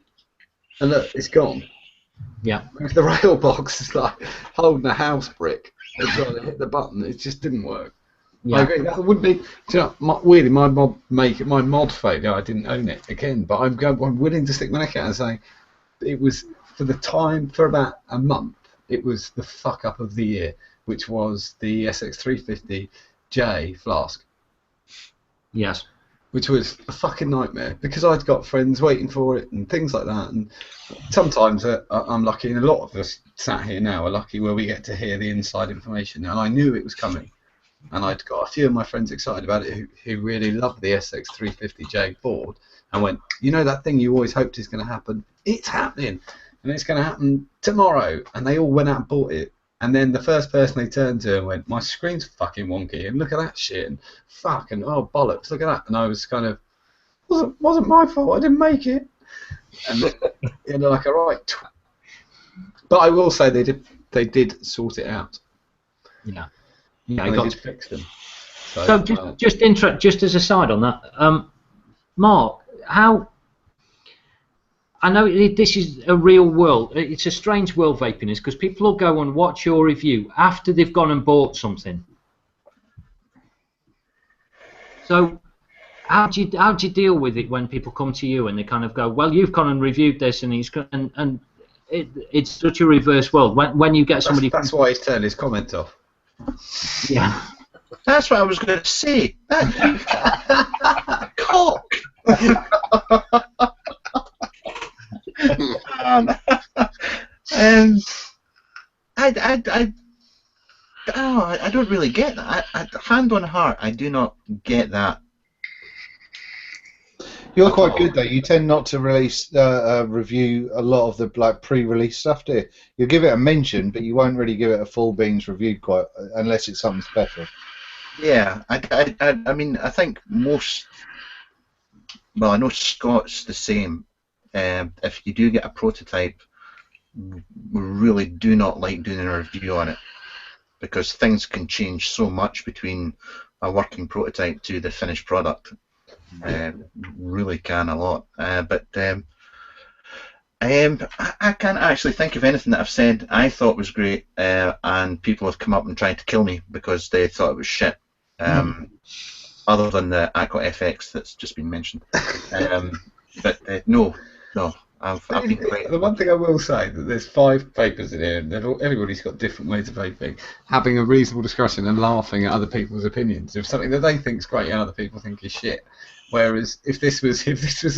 And look, it's gone. Yeah. The rail box is like holding a house brick and trying to hit the button. It just didn't work. Yeah. I agree. That would be. You know, weirdly, my mod failure. I didn't own it again, but I'm willing to stick my neck out and say it was for about a month. It was the fuck up of the year, which was the SX350J flask. Yes. Which was a fucking nightmare because I'd got friends waiting for it and things like that. And sometimes I'm lucky, and a lot of us sat here now are lucky where we get to hear the inside information. And I knew it was coming, and I'd got a few of my friends excited about it who really loved the SX350J board and went, you know that thing you always hoped is going to happen? It's happening. And it's going to happen tomorrow. And they all went out and bought it. And then the first person they turned to and went, my screen's fucking wonky, and look at that shit, and fuck, and oh bollocks, look at that. And I was kind of, wasn't my fault, I didn't make it. And they're like, all right. But I will say they did sort it out. Yeah. Yeah, I got to fix them. So just as a side on that, Mark, how? I know this is a real world. It's a strange world, vaping is, because people will go and watch your review after they've gone and bought something. So, how do you deal with it when people come to you and they kind of go, well, you've gone and reviewed this and it's such a reverse world when you get somebody. That's why he's turned his comment off. Yeah. That's what I was going to say. Cock. I don't really get that. Hand on heart, I do not get that. You're quite good though. You tend not to review a lot of the like pre-release stuff, do you? You'll give it a mention, but you won't really give it a full beans review quite unless it's something special. Yeah, I mean, I think most. Well, I know Scott's the same. If you do get a prototype, we really do not like doing a review on it because things can change so much between a working prototype to the finished product. Really can a lot. But I can't actually think of anything that I've said I thought was great, and people have come up and tried to kill me because they thought it was shit. Other than the Aqua FX that's just been mentioned. But no, I've been quite... The one thing I will say that there's 5 vapers in here, and everybody's got different ways of vaping. Having a reasonable discussion and laughing at other people's opinions of something that they think is great and other people think is shit. Whereas if this was a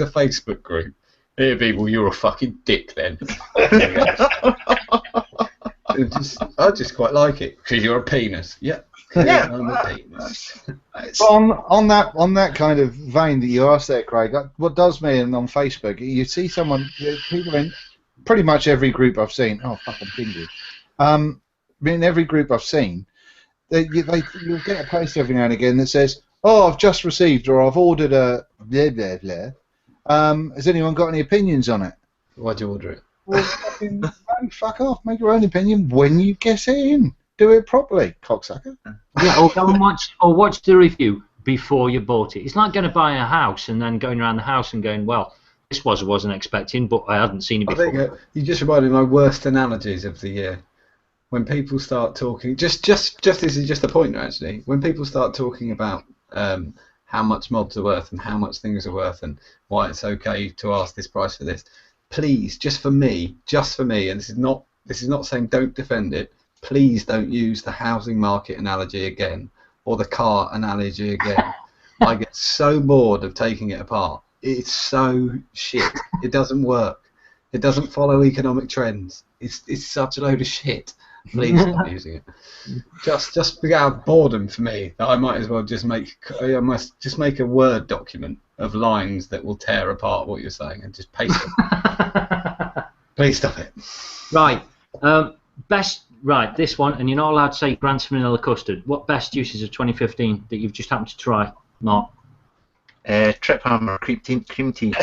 Facebook group, it'd be, well, you're a fucking dick then. I just quite like it because you're a penis. Yeah. Yeah. I'm a penis. On that kind of vein that you asked there, Craig, what does mean on Facebook, you see people in pretty much every group I've seen. Oh, fucking bingo. In every group I've seen, you'll get a post every now and again that says, "Oh, I've just received," or "I've ordered a blah blah blah. Has anyone got any opinions on it?" Why'd you order it? Well, fuck off. Make your own opinion when you get it in. Do it properly, cocksucker. Yeah, or go and watch the review before you bought it. It's like going to buy a house and then going around the house and going, well, this wasn't expecting, but I hadn't seen it before. I think you just reminded me of my worst analogies of the year. When people start talking, just this is just a pointer actually. When people start talking about how much mods are worth and how much things are worth and why it's okay to ask this price for this, please, just for me, and this is not saying don't defend it. Please don't use the housing market analogy again or the car analogy again. I get so bored of taking it apart. It's so shit. It doesn't work. It doesn't follow economic trends. It's such a load of shit. Please stop using it. Just out of boredom for me, that I might as well just make a Word document of lines that will tear apart what you're saying and just paste it. Please stop it. Right. Right, this one, and you're not allowed to say Grant's Vanilla Custard. What best juices of 2015 that you've just happened to try, Mark? Trip Hammer cream tea.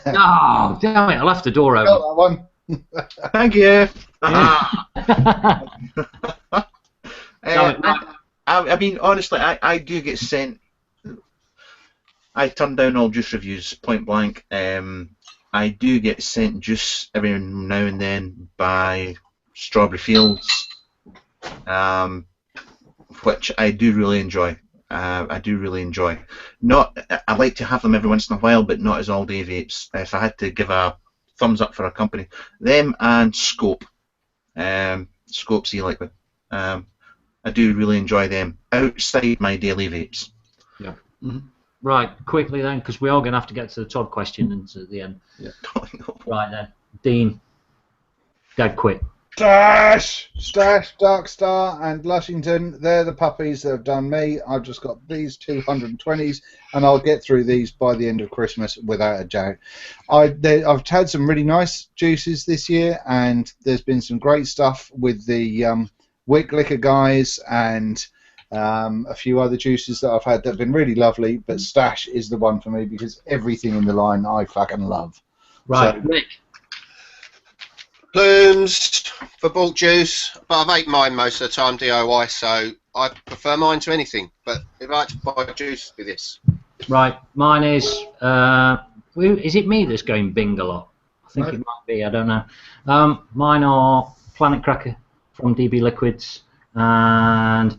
Oh, damn it, I left the door open. Got that one. Thank you. I mean, honestly, I do get sent. I turn down all juice reviews, point blank. I do get sent juice every now and then by Strawberry Fields, which I do really enjoy. I like to have them every once in a while, but not as all-day vapes. If I had to give a thumbs up for a company, them and Scope, Scope's e-liquid. I do really enjoy them outside my daily vapes. Yeah. Mm-hmm. Right, quickly then, because we are going to have to get to the Todd question and at the end. Yeah. Right then, Dean, dead quick. Stash, Darkstar, and Lushington. They're the puppies that have done me. I've just got these 220s, and I'll get through these by the end of Christmas without a doubt. I've had some really nice juices this year, and there's been some great stuff with the Wick Liquor guys and a few other juices that I've had that have been really lovely. But Stash is the one for me because everything in the line I fucking love. Right, so, Rick. Plumes for bulk juice, but I vape mine most of the time DIY, so I prefer mine to anything. But if I had to buy juice with this, right, mine is it me that's going Bing a lot? I think it might be. I don't know. Mine are Planet Cracker from DB Liquids and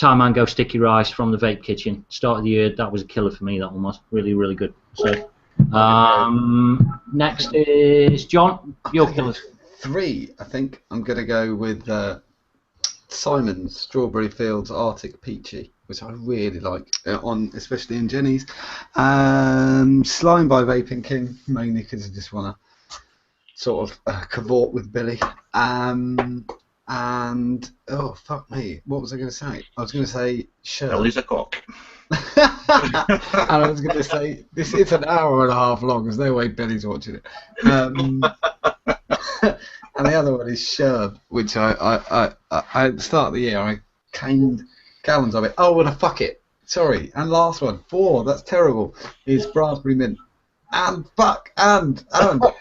Thai mango sticky rice from the Vape Kitchen. Start of the year, that was a killer for me. That one was really, really good. So, next is John. Your killers. 3, I think. I'm going to go with Simon's Strawberry Fields Arctic Peachy, which I really like, especially in Jennies. Slime by Vaping King, mainly because I just want to sort of cavort with Billy. And oh fuck me, what was I going to say? I was going to say Billy's a cock. And I was going to say this is an hour and a half long. There's no way Billy's watching it. And the other one is Sherb, which I at the start of the year I canned gallons of it. Oh, and fuck it. Sorry. And last one, 4. That's terrible. Is raspberry mint. And fuck and I'm gonna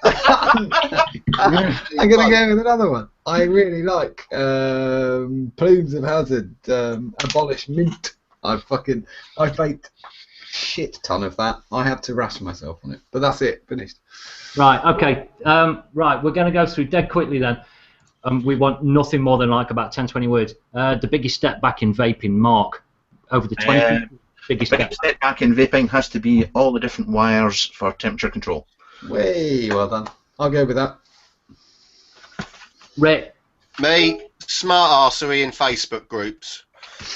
go with another one. I really like Plumes of Hazard, Abolish Mint. I vaped shit ton of that. I had to ration myself on it, but that's it. Finished. Right. Okay. Right. We're going to go through dead quickly then. We want nothing more than like about 10-20 words. The biggest step back in vaping, Mark. Over the 20. Biggest step back in vaping has to be all the different wires for temperature control. Way well done. I'll go with that. Rick. Me, smart arsery in Facebook groups.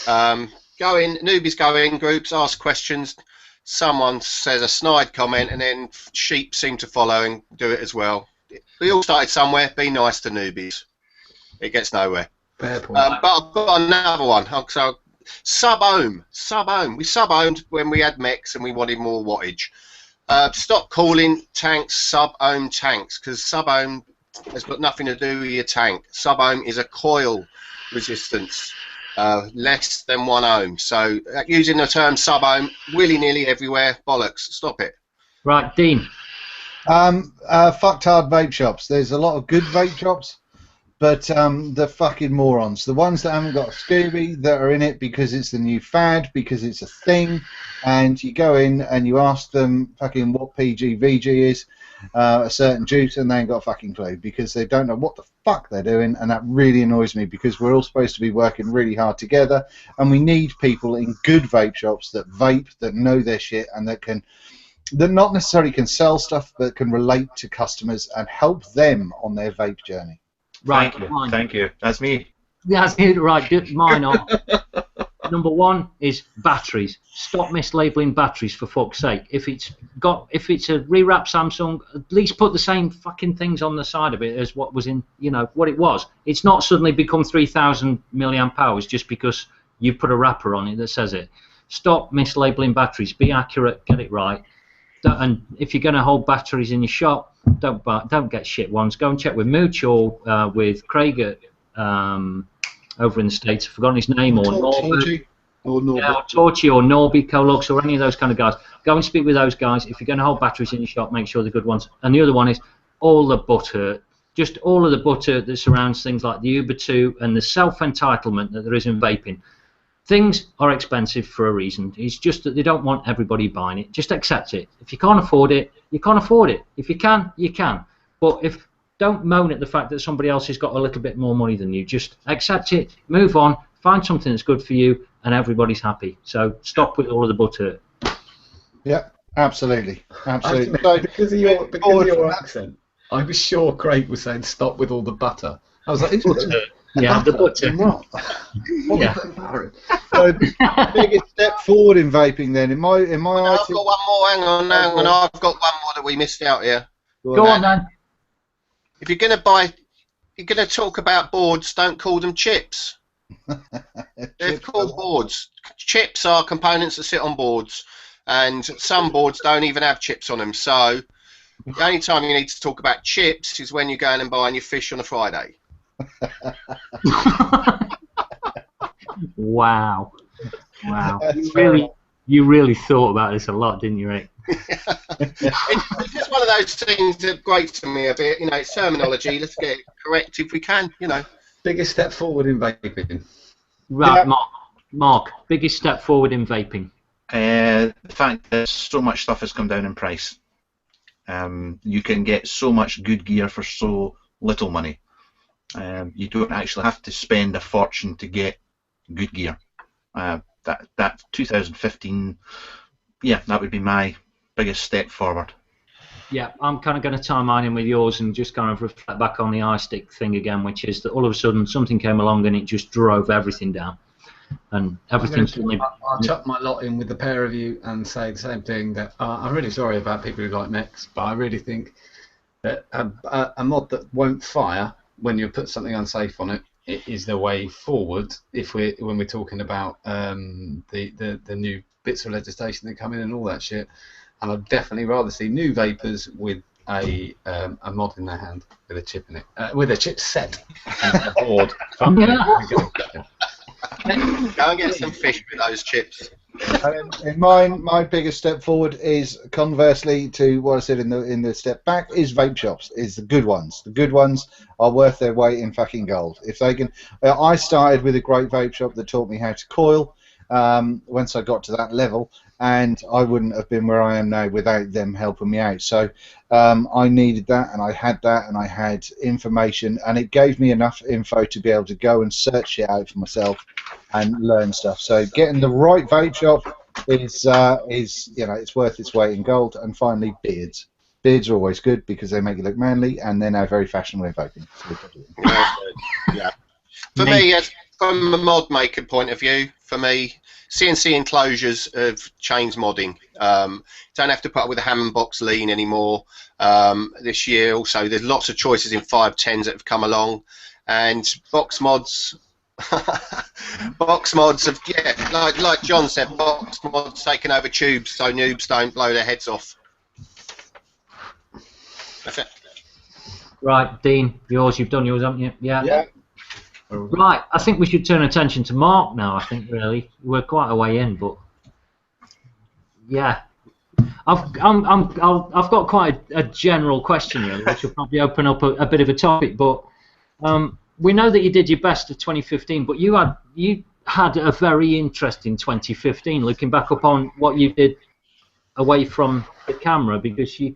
Newbies go in groups, ask questions. Someone says a snide comment, and then sheep seem to follow and do it as well. We all started somewhere. Be nice to newbies. It gets nowhere. Fair point. But I've got another one. So, sub-ohm. We sub-ohmed when we had mechs and we wanted more wattage. Stop calling tanks sub-ohm tanks, because sub-ohm has got nothing to do with your tank. Sub-ohm is a coil resistance, less than 1 ohm. So using the term sub-ohm willy-nilly everywhere, bollocks. Stop it. Right, Dean. Fucktard vape shops. There's a lot of good vape shops, but the fucking morons, the ones that haven't got a Scooby, that are in it because it's the new fad, because it's a thing, and you go in and you ask them fucking what PG VG is, a certain juice, and they ain't got a fucking clue because they don't know what the fuck they're doing, and that really annoys me because we're all supposed to be working really hard together, and we need people in good vape shops that vape, that know their shit, and that not necessarily can sell stuff, but can relate to customers and help them on their vape journey. Right. Thank you. That's me. That's it. Right. Mine are. Number 1 is batteries. Stop mislabeling batteries, for fuck's sake. If it's a rewrap Samsung, at least put the same fucking things on the side of it as what was in, what it was. It's not suddenly become 3,000 milliamp hours just because you put a wrapper on it that says it. Stop mislabeling batteries. Be accurate. Get it right. And if you're going to hold batteries in your shop, don't get shit ones. Go and check with Mooch or with Craig at, over in the States. I've forgotten his name, or Torchy or Norby, Colux, or any of those kind of guys. Go and speak with those guys. If you're going to hold batteries in your shop, make sure they're good ones. And the other one is all the butter. Just all of the butter that surrounds things like the Uber 2 and the self-entitlement that there is in vaping. Things are expensive for a reason. It's just that they don't want everybody buying it. Just accept it. If you can't afford it, you can't afford it. If you can, you can. But don't moan at the fact that somebody else has got a little bit more money than you. Just accept it, move on, find something that's good for you, and everybody's happy. So stop with all of the butter. Yeah, absolutely. Absolutely. Because of your accent, I was sure Craig was saying stop with all the butter. I was like, it's butter. Yeah, the butter. Yeah. So, biggest step forward in vaping then. In my I've got one more. Hang on. I've got one more that we missed out here. Go on then. If you're going to talk about boards, don't call them chips. They're called boards. Chips are components that sit on boards, and some boards don't even have chips on them. So the only time you need to talk about chips is when you're going and buying your fish on a Friday. Wow. You really thought about this a lot, didn't you, Rick? It's just one of those things that grates to me a bit. It's terminology. Let's get it correct if we can. Biggest step forward in vaping. Right, yeah. Mark. Biggest step forward in vaping. The fact that so much stuff has come down in price. You can get so much good gear for so little money. You don't actually have to spend a fortune to get good gear. That 2015, yeah, that would be my biggest step forward. Yeah, I'm kind of going to tie mine in with yours and just kind of reflect back on the iStick thing again, which is that all of a sudden something came along and it just drove everything down. And everything suddenly... I'll chuck my lot in with the pair of you and say the same thing, that I'm really sorry about people who like mechs, but I really think that a mod that won't fire when you put something unsafe on it, it is the way forward when we're talking about the new bits of legislation that come in and all that shit. And I'd definitely rather see new vapors with a mod in their hand with a chip in it, with a chip set and a board. Go and get some fish with those chips. In mine, my biggest step forward is conversely to what I said in the step back is vape shops. Is the good ones. The good ones are worth their weight in fucking gold. If they can, I started with a great vape shop that taught me how to coil. Once I got to that level, and I wouldn't have been where I am now without them helping me out. So I needed that, and I had that, and I had information, and it gave me enough info to be able to go and search it out for myself and learn stuff. So getting the right vape shop is you know, it's worth its weight in gold. And finally, beards. Beards are always good because they make you look manly, and they're now very fashionable in vaping. Yeah. For me, from a mod maker point of view, for me, CNC enclosures have changed modding. Don't have to put up with a Hammond box lean anymore this year. Also, there's lots of choices in 510s that have come along, and box mods. Box mods have, yeah, like John said, box mods taken over tubes so noobs don't blow their heads off. That's it. Right, Dean, yours. You've done yours, haven't you? Yeah. Yeah. Right, I think we should turn attention to Mark now. I think really we're quite a way in, but yeah, I've got quite a general question really, which will probably open up a bit of a topic. But we know that you did your best of 2015, but you had a very interesting 2015. Looking back upon what you did away from the camera, because you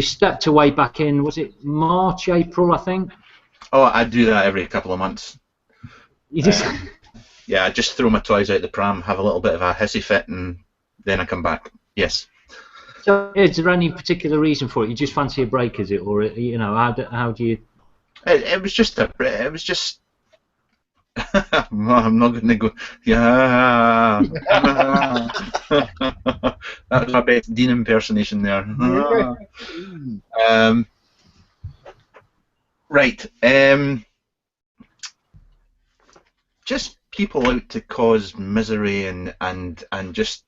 stepped away back in, was it March, April, I think? Oh, I do that every couple of months. You just yeah, I just throw my toys out the pram, have a little bit of a hissy fit, and then I come back. Yes. So, is there any particular reason for it? You just fancy a break, is it, or you know, how do you? It was just I'm not going to go. Yeah. That was my best Dean impersonation there. Right. Just people out to cause misery and just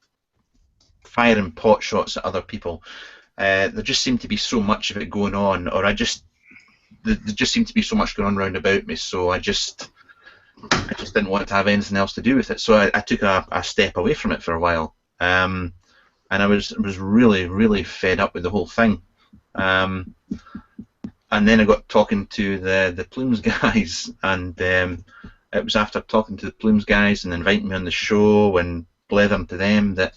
firing pot shots at other people. There just seemed to be so much of it going on, or there just seemed to be so much going on round about me. So I just didn't want to have anything else to do with it. So I took a step away from it for a while, and I was really, really fed up with the whole thing. And then I got talking to the Plumes guys, and it was after talking to the Plumes guys and inviting me on the show and blethering to them that,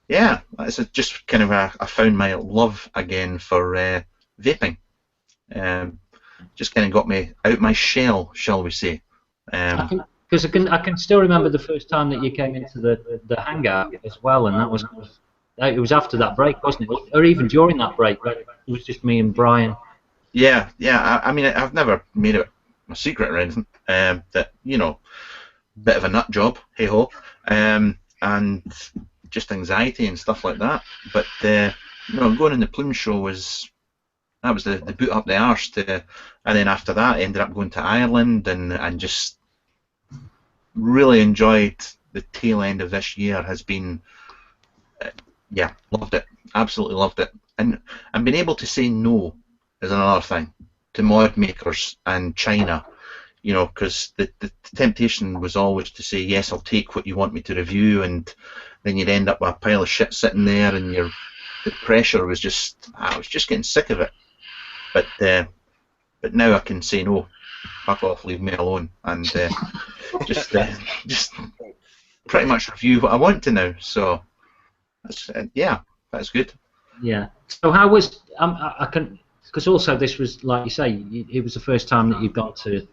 yeah, it's just kind of I found my love again for vaping. Just kind of got me out my shell, shall we say. Because I can still remember the first time that you came into the hangout as well, and it was after that break, wasn't it? Or even during that break, right? It was just me and Brian. Yeah. I mean, I've never made it a secret or anything. That, you know, bit of a nut job, hey ho, and just anxiety and stuff like that. But you know, going in the Plume show was the boot up the arse and then after that I ended up going to Ireland and just really enjoyed the tail end of this year. Has been yeah, loved it, absolutely loved it, and being able to say no is another thing to mod makers and China, you know, because the temptation was always to say yes, I'll take what you want me to review, and then you'd end up with a pile of shit sitting there, and the pressure was just, I was just getting sick of it. But now I can say no, fuck off, leave me alone, and just pretty much review what I want to now. So that's yeah, that's good. Yeah. So how was I can, because also this was, like you say, it was the first time that you've gone to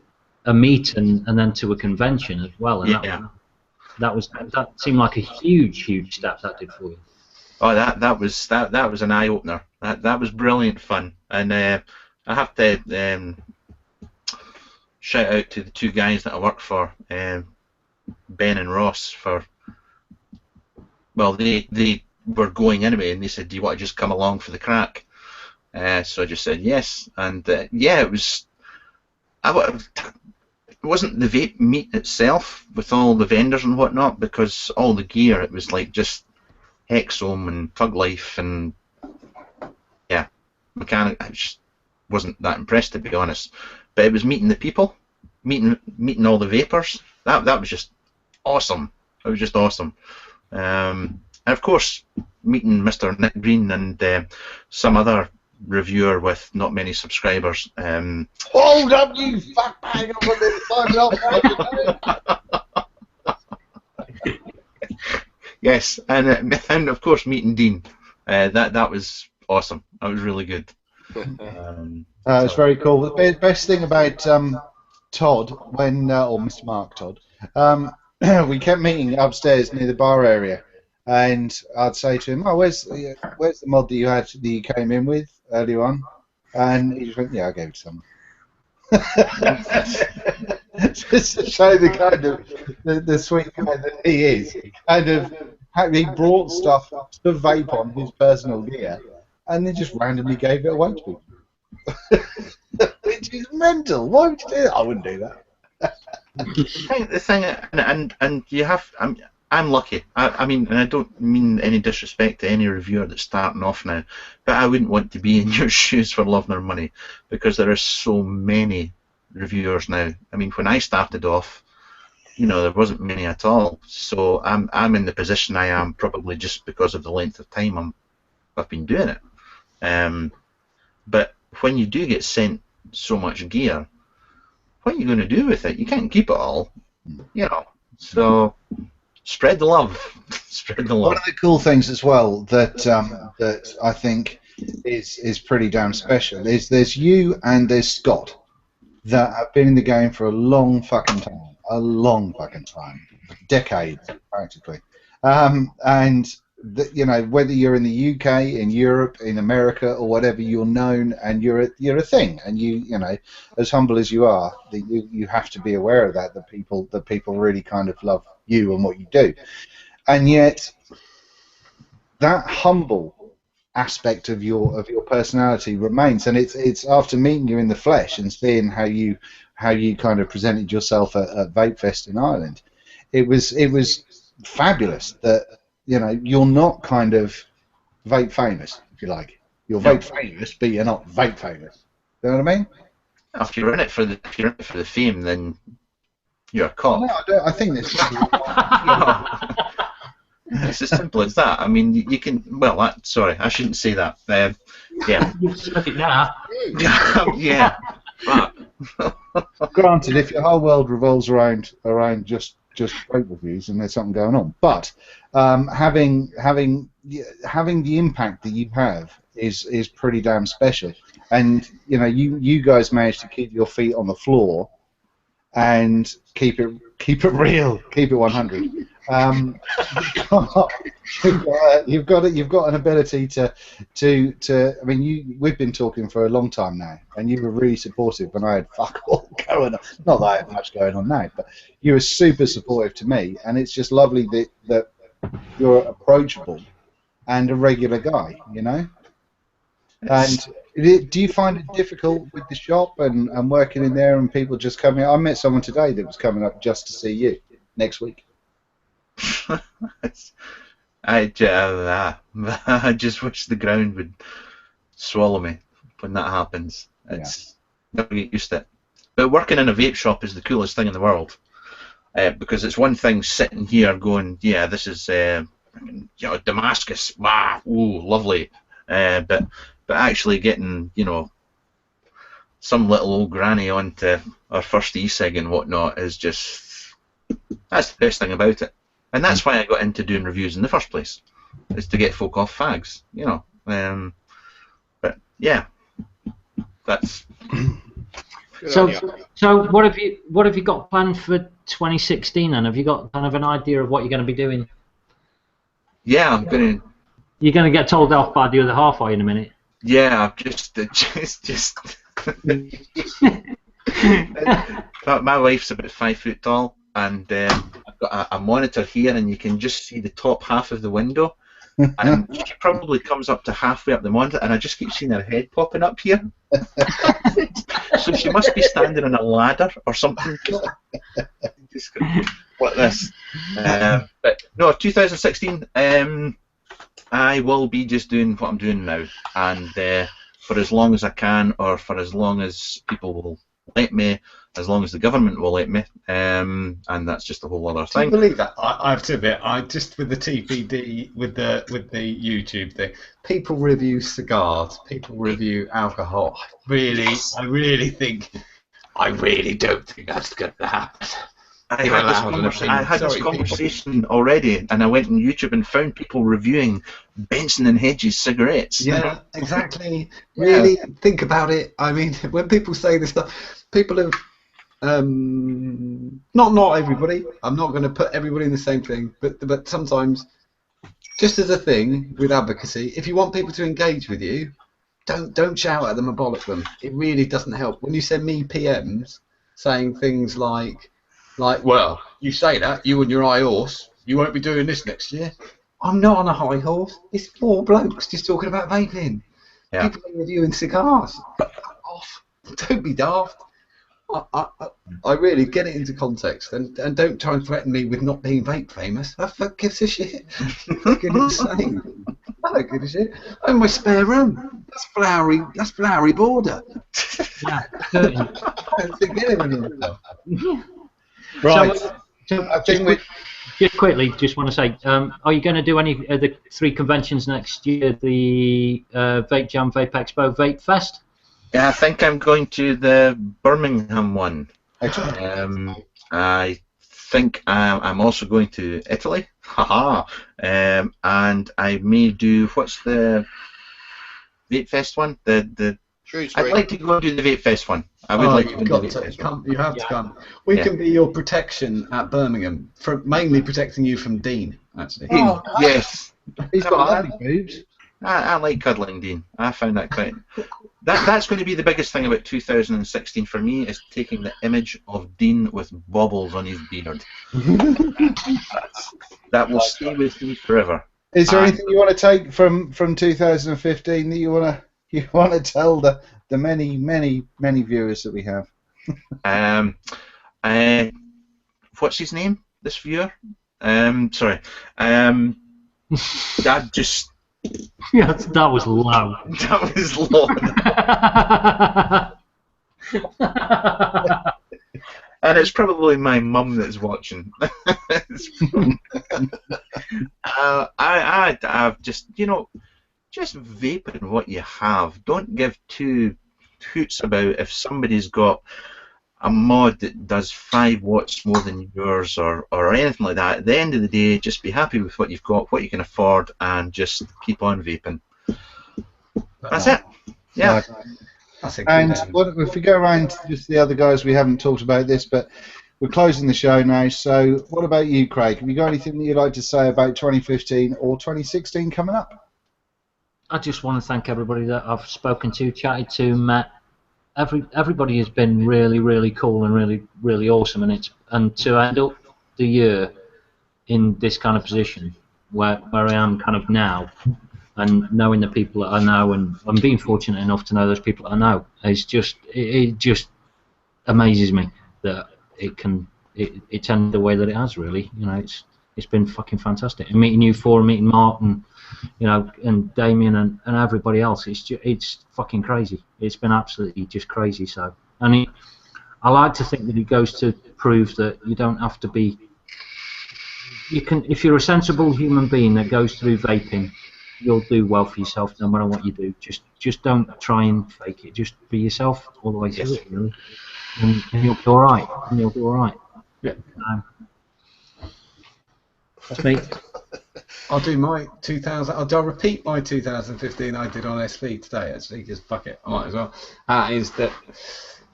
a meet and then to a convention as well. And yeah. that seemed like a huge step that did for you. Oh, that was an eye opener. That was brilliant fun, and I have to shout out to the two guys that I work for, Ben and Ross, for, well, they were going anyway, and they said, "Do you want to just come along for the crack?" So I just said yes, and yeah, it was. It wasn't the vape meet itself with all the vendors and whatnot, because all the gear, it was like just Hexome and Tug Life, and yeah, mechanic. I just wasn't that impressed, to be honest. But it was meeting the people, meeting all the vapors. That was just awesome. It was just awesome. And of course, meeting Mr. Nick Green and some other reviewer with not many subscribers. Hold up, you fuckbag! Yes, and of course meeting Dean. That was awesome. That was really good. It's very cool. The best thing about Todd, when or Mr. Mark Todd, we kept meeting upstairs near the bar area, and I'd say to him, "Oh, where's the mod that you came in with earlier on?" And he just went, "Yeah, I gave it to someone." Just to show the kind of the sweet guy that he is. Kind of, he brought stuff to vape on his personal gear, and then just randomly gave it away to people. Which is mental. Why would you do that? I wouldn't do that. The thing, and you have. I'm lucky. I mean, and I don't mean any disrespect to any reviewer that's starting off now, but I wouldn't want to be in your shoes for love nor money, because there are so many reviewers now. I mean, when I started off, there wasn't many at all. So I'm in the position I am probably just because of the length of time I've been doing it. But when you do get sent so much gear, what are you going to do with it? You can't keep it all, So spread the love. Spread the love. One of the cool things as well that I think is pretty damn special is there's you and there's Scott that have been in the game for a long fucking time, decades practically, and whether you're in the UK, in Europe, in America, or whatever, you're known and you're a thing, and as humble as you are, you have to be aware of that people really kind of love you and what you do, and yet that humble aspect of your personality remains, and it's after meeting you in the flesh and seeing how you kind of presented yourself at Vape Fest in Ireland, it was fabulous that you're not kind of vape famous, if you like. You're vape famous, but you're not vape famous. You know what I mean? If you're in it for the fame, then you're a cop. No, I think this. It's as simple as that. I mean, you can. Well, sorry, I shouldn't say that. Yeah. You've said it now. Yeah. Granted, if your whole world revolves around just vape reviews, and there's something going on, but having the impact that you have is pretty damn special. And you guys managed to keep your feet on the floor and keep it real, keep it 100. You've got an ability to. I mean, we've been talking for a long time now, and you were really supportive when I had fuck all going on. Not that I have much going on now, but you were super supportive to me, and it's just lovely that you're approachable and a regular guy, And do you find it difficult with the shop and working in there and people just coming? I met someone today that was coming up just to see you next week. I just wish the ground would swallow me when that happens. It's never get used to it. But working in a vape shop is the coolest thing in the world, because it's one thing sitting here going, yeah, this is Damascus, wow, ooh, lovely, but actually getting some little old granny onto our first e-cig and whatnot is that's the best thing about it. And that's why I got into doing reviews in the first place, is to get folk off fags, But yeah, that's. So what have you got planned for 2016 then? Have you got kind of an idea of what you're going to be doing? Yeah, I'm going to. You're going to get told off by the other half, are you, in a minute? Yeah, I've just. My wife's about 5 foot tall, and I've got a monitor here, and you can just see the top half of the window. And she probably comes up to halfway up the monitor, and I just keep seeing her head popping up here. So she must be standing on a ladder or something. Just like this. But no, 2016. I will be just doing what I'm doing now, and for as long as I can, or for as long as people will let me, as long as the government will let me, and that's just a whole other thing. Do you believe that? I have to admit, I just with the TPD, with the YouTube thing, people review cigars, people review alcohol. I really don't think that's going to happen. I had this conversation already, and I went on YouTube and found people reviewing Benson and Hedges cigarettes. Yeah, exactly. Really think about it. I mean, when people say this stuff, people have not everybody. I'm not going to put everybody in the same thing, but sometimes, just as a thing with advocacy, if you want people to engage with you, don't shout at them and bollock them. It really doesn't help. When you send me PMs saying things like, well, you say that, you and your high horse, you won't be doing this next year. I'm not on a high horse. It's 4 blokes just talking about vaping. Yeah. People are reviewing cigars. Fuck off. Don't be daft. I really get it into context, and don't try and threaten me with not being vape famous. I fuck gives a shit. Fucking insane. I don't give a shit. I'm in my spare room. That's flowery border. Yeah. I don't think anyone knows. Right. So I think we. just quickly, just want to say, are you going to do any of the 3 conventions next year? The Vape Jam, Vape Expo, Vape Fest? Yeah, I think I'm going to the Birmingham one. Excellent. I think I'm also going to Italy. Haha. And I may do, what's the Vape Fest one? I'd like to go do the Vape Fest one. I would like to go do the Vape Fest one. You have to come. We can be your protection at Birmingham, mainly protecting you from Dean, actually. Oh, Yes. He's got lovely boobs. I like cuddling Dean. I found that quite. That's going to be the biggest thing about 2016 for me, is taking the image of Dean with bobbles on his beard. That will stay with me forever. Is there anything you want to take from 2015 that you want to tell the many viewers that we have? What's his name? This viewer? Sorry. That just. Yeah, that was low. That was low. And it's probably my mum that's watching. I've just, just vaping what you have. Don't give 2 hoots about if somebody's got a mod that does 5 watts more than yours or anything like that. At the end of the day, just be happy with what you've got, what you can afford, and just keep on vaping. That's it. Yeah. That's a good if we go around to just the other guys, we haven't talked about this, but we're closing the show now. So what about you, Craig? Have you got anything that you'd like to say about 2015 or 2016 coming up? I just want to thank everybody that I've spoken to, chatted to, met. Everybody has been really, really cool and really, really awesome, and to end up the year in this kind of position where I am kind of now, and knowing the people that I know, and I'm being fortunate enough to know those people that I know, it just amazes me that it's ended the way that it has. Really, it's been fucking fantastic. And meeting you 4, meeting Mark, and and Damien and everybody else, it's fucking crazy. It's been absolutely just crazy. So, I like to think that it goes to prove that you don't have to be. You can, if you're a sensible human being that goes through vaping, you'll do well for yourself no matter what you do. Just don't try and fake it. Just be yourself all the way through it, really, and you'll be all right. Yeah. That's me. I'll do my 2000. I'll repeat my 2015 I did on SV today, actually, because fuck it, I might as well. Is that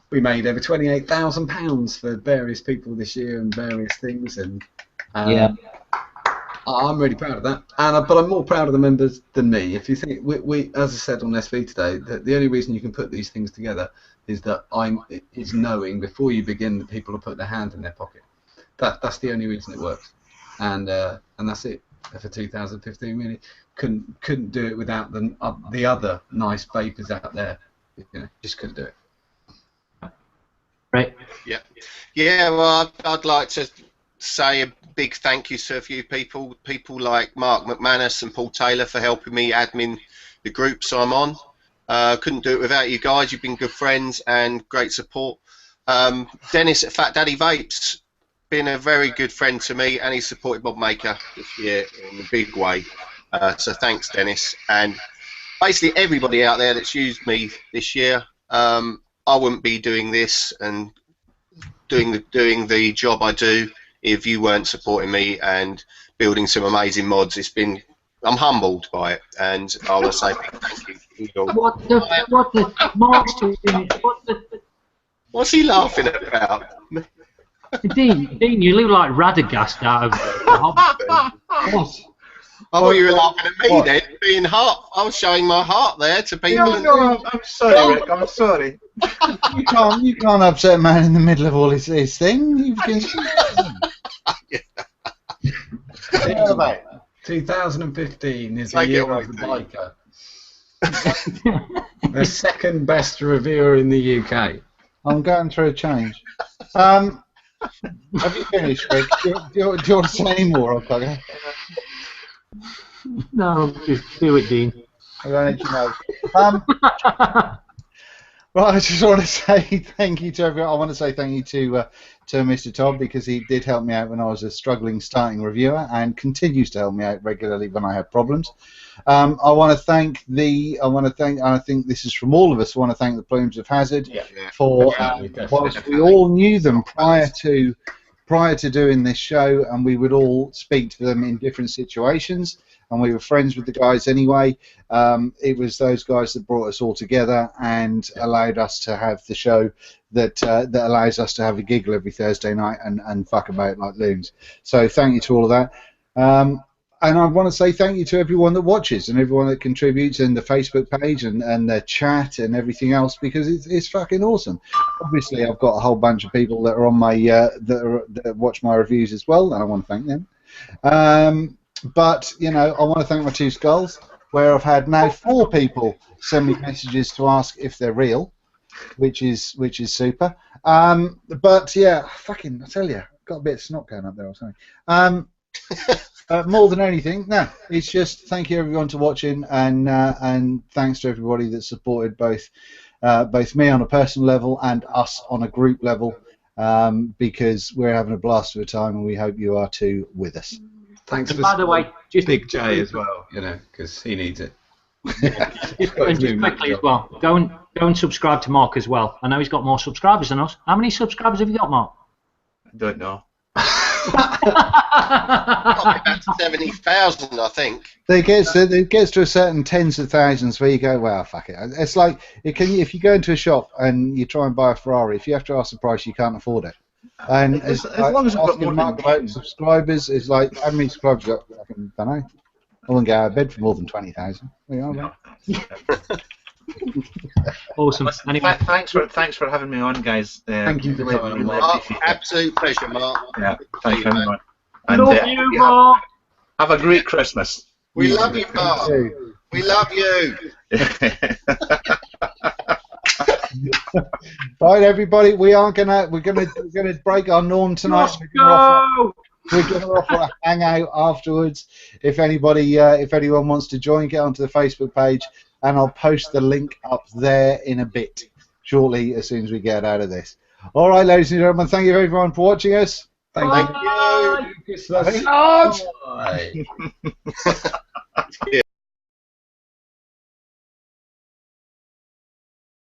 we made over £28,000 for various people this year and various things, and Yeah. I'm really proud of that. But I'm more proud of the members than me. If you think we as I said on SV today, the only reason you can put these things together is that is knowing before you begin that people will put their hand in their pocket. That's the only reason it works, and that's it for 2015. Really couldn't do it without the other nice vapors out there. Just couldn't do it. Right. Yeah. Well, I'd like to say a big thank you to a few people like Mark McManus and Paul Taylor for helping me admin the groups I'm on. Couldn't do it without you guys. You've been good friends and great support. Dennis at Fat Daddy Vapes been a very good friend to me, and he supported Bob Maker this year in a big way. So thanks, Dennis, and basically everybody out there that's used me this year. I wouldn't be doing this and doing the job I do if you weren't supporting me and building some amazing mods. I'm humbled by it, and I want to say thank you. What the monster thing? What's he laughing about? Dean, you look like Radagast out of the Hobbit. What? I thought you were laughing at me What? then, being heart. I was showing my heart there to people. I'm sorry, Rick. I'm sorry. You can't upset a man in the middle of all his thing. You can... Yeah, mate. 2015 is the Take it year away, of the Dean. biker. The second best reviewer in the UK. I'm going through a change. Have you finished, Rick? Do you want to say any more, or Cogger? No, just do it, Dean. I don't need to know. Well, I just want to say thank you to everyone. I want to say thank you to Mr. Todd, because he did help me out when I was a struggling starting reviewer and continues to help me out regularly when I have problems. I want to thank and I think this is from all of us, I want to thank the Plumes of Hazard for, whilst we all knew them prior to doing this show, and we would all speak to them in different situations, and we were friends with the guys anyway. It was those guys that brought us all together and allowed us to have the show that allows us to have a giggle every Thursday night and fuck about like loons. So thank you to all of that. And I want to say thank you to everyone that watches and everyone that contributes, and the Facebook page and the chat and everything else, because it's fucking awesome. Obviously, I've got a whole bunch of people that are on my that watch my reviews as well, and I want to thank them. But I want to thank my two skulls, where I've had now 4 people send me messages to ask if they're real, which is super. But yeah, fucking, I tell you, got a bit of snot going up there or something. More than anything, no, it's just thank you everyone to watching, and thanks to everybody that supported both me on a personal level and us on a group level, because we're having a blast of a time, and we hope you are too with us. Thanks for By the way, just Big J as well, because he needs it. just quickly as well, go and subscribe to Mark as well. I know he's got more subscribers than us. How many subscribers have you got, Mark? I don't know. Probably about 70,000, I think. It gets to a certain tens of thousands where you go, well, fuck it. It's like if you go into a shop and you try and buy a Ferrari, if you have to ask the price, you can't afford it. And as long as I've got more Mark about subscribers, is like, how many subscribers you got? I don't know. I wouldn't get out of bed for more than 20,000. Awesome. Anyway, thanks for having me on, guys. Thank you for coming on, Mark. Absolute pleasure, Mark. Yeah, thanks for having me on. And, love you, Mark. Have a great Christmas. We love you, Mark. We love you. Right, everybody, we're gonna break our norm tonight. We're gonna offer a hangout afterwards. If anyone wants to join, get onto the Facebook page, and I'll post the link up there in a bit, shortly, as soon as we get out of this. All right, ladies and gentlemen, thank you everyone for watching us. Thank you. Bye. Bye. Yeah.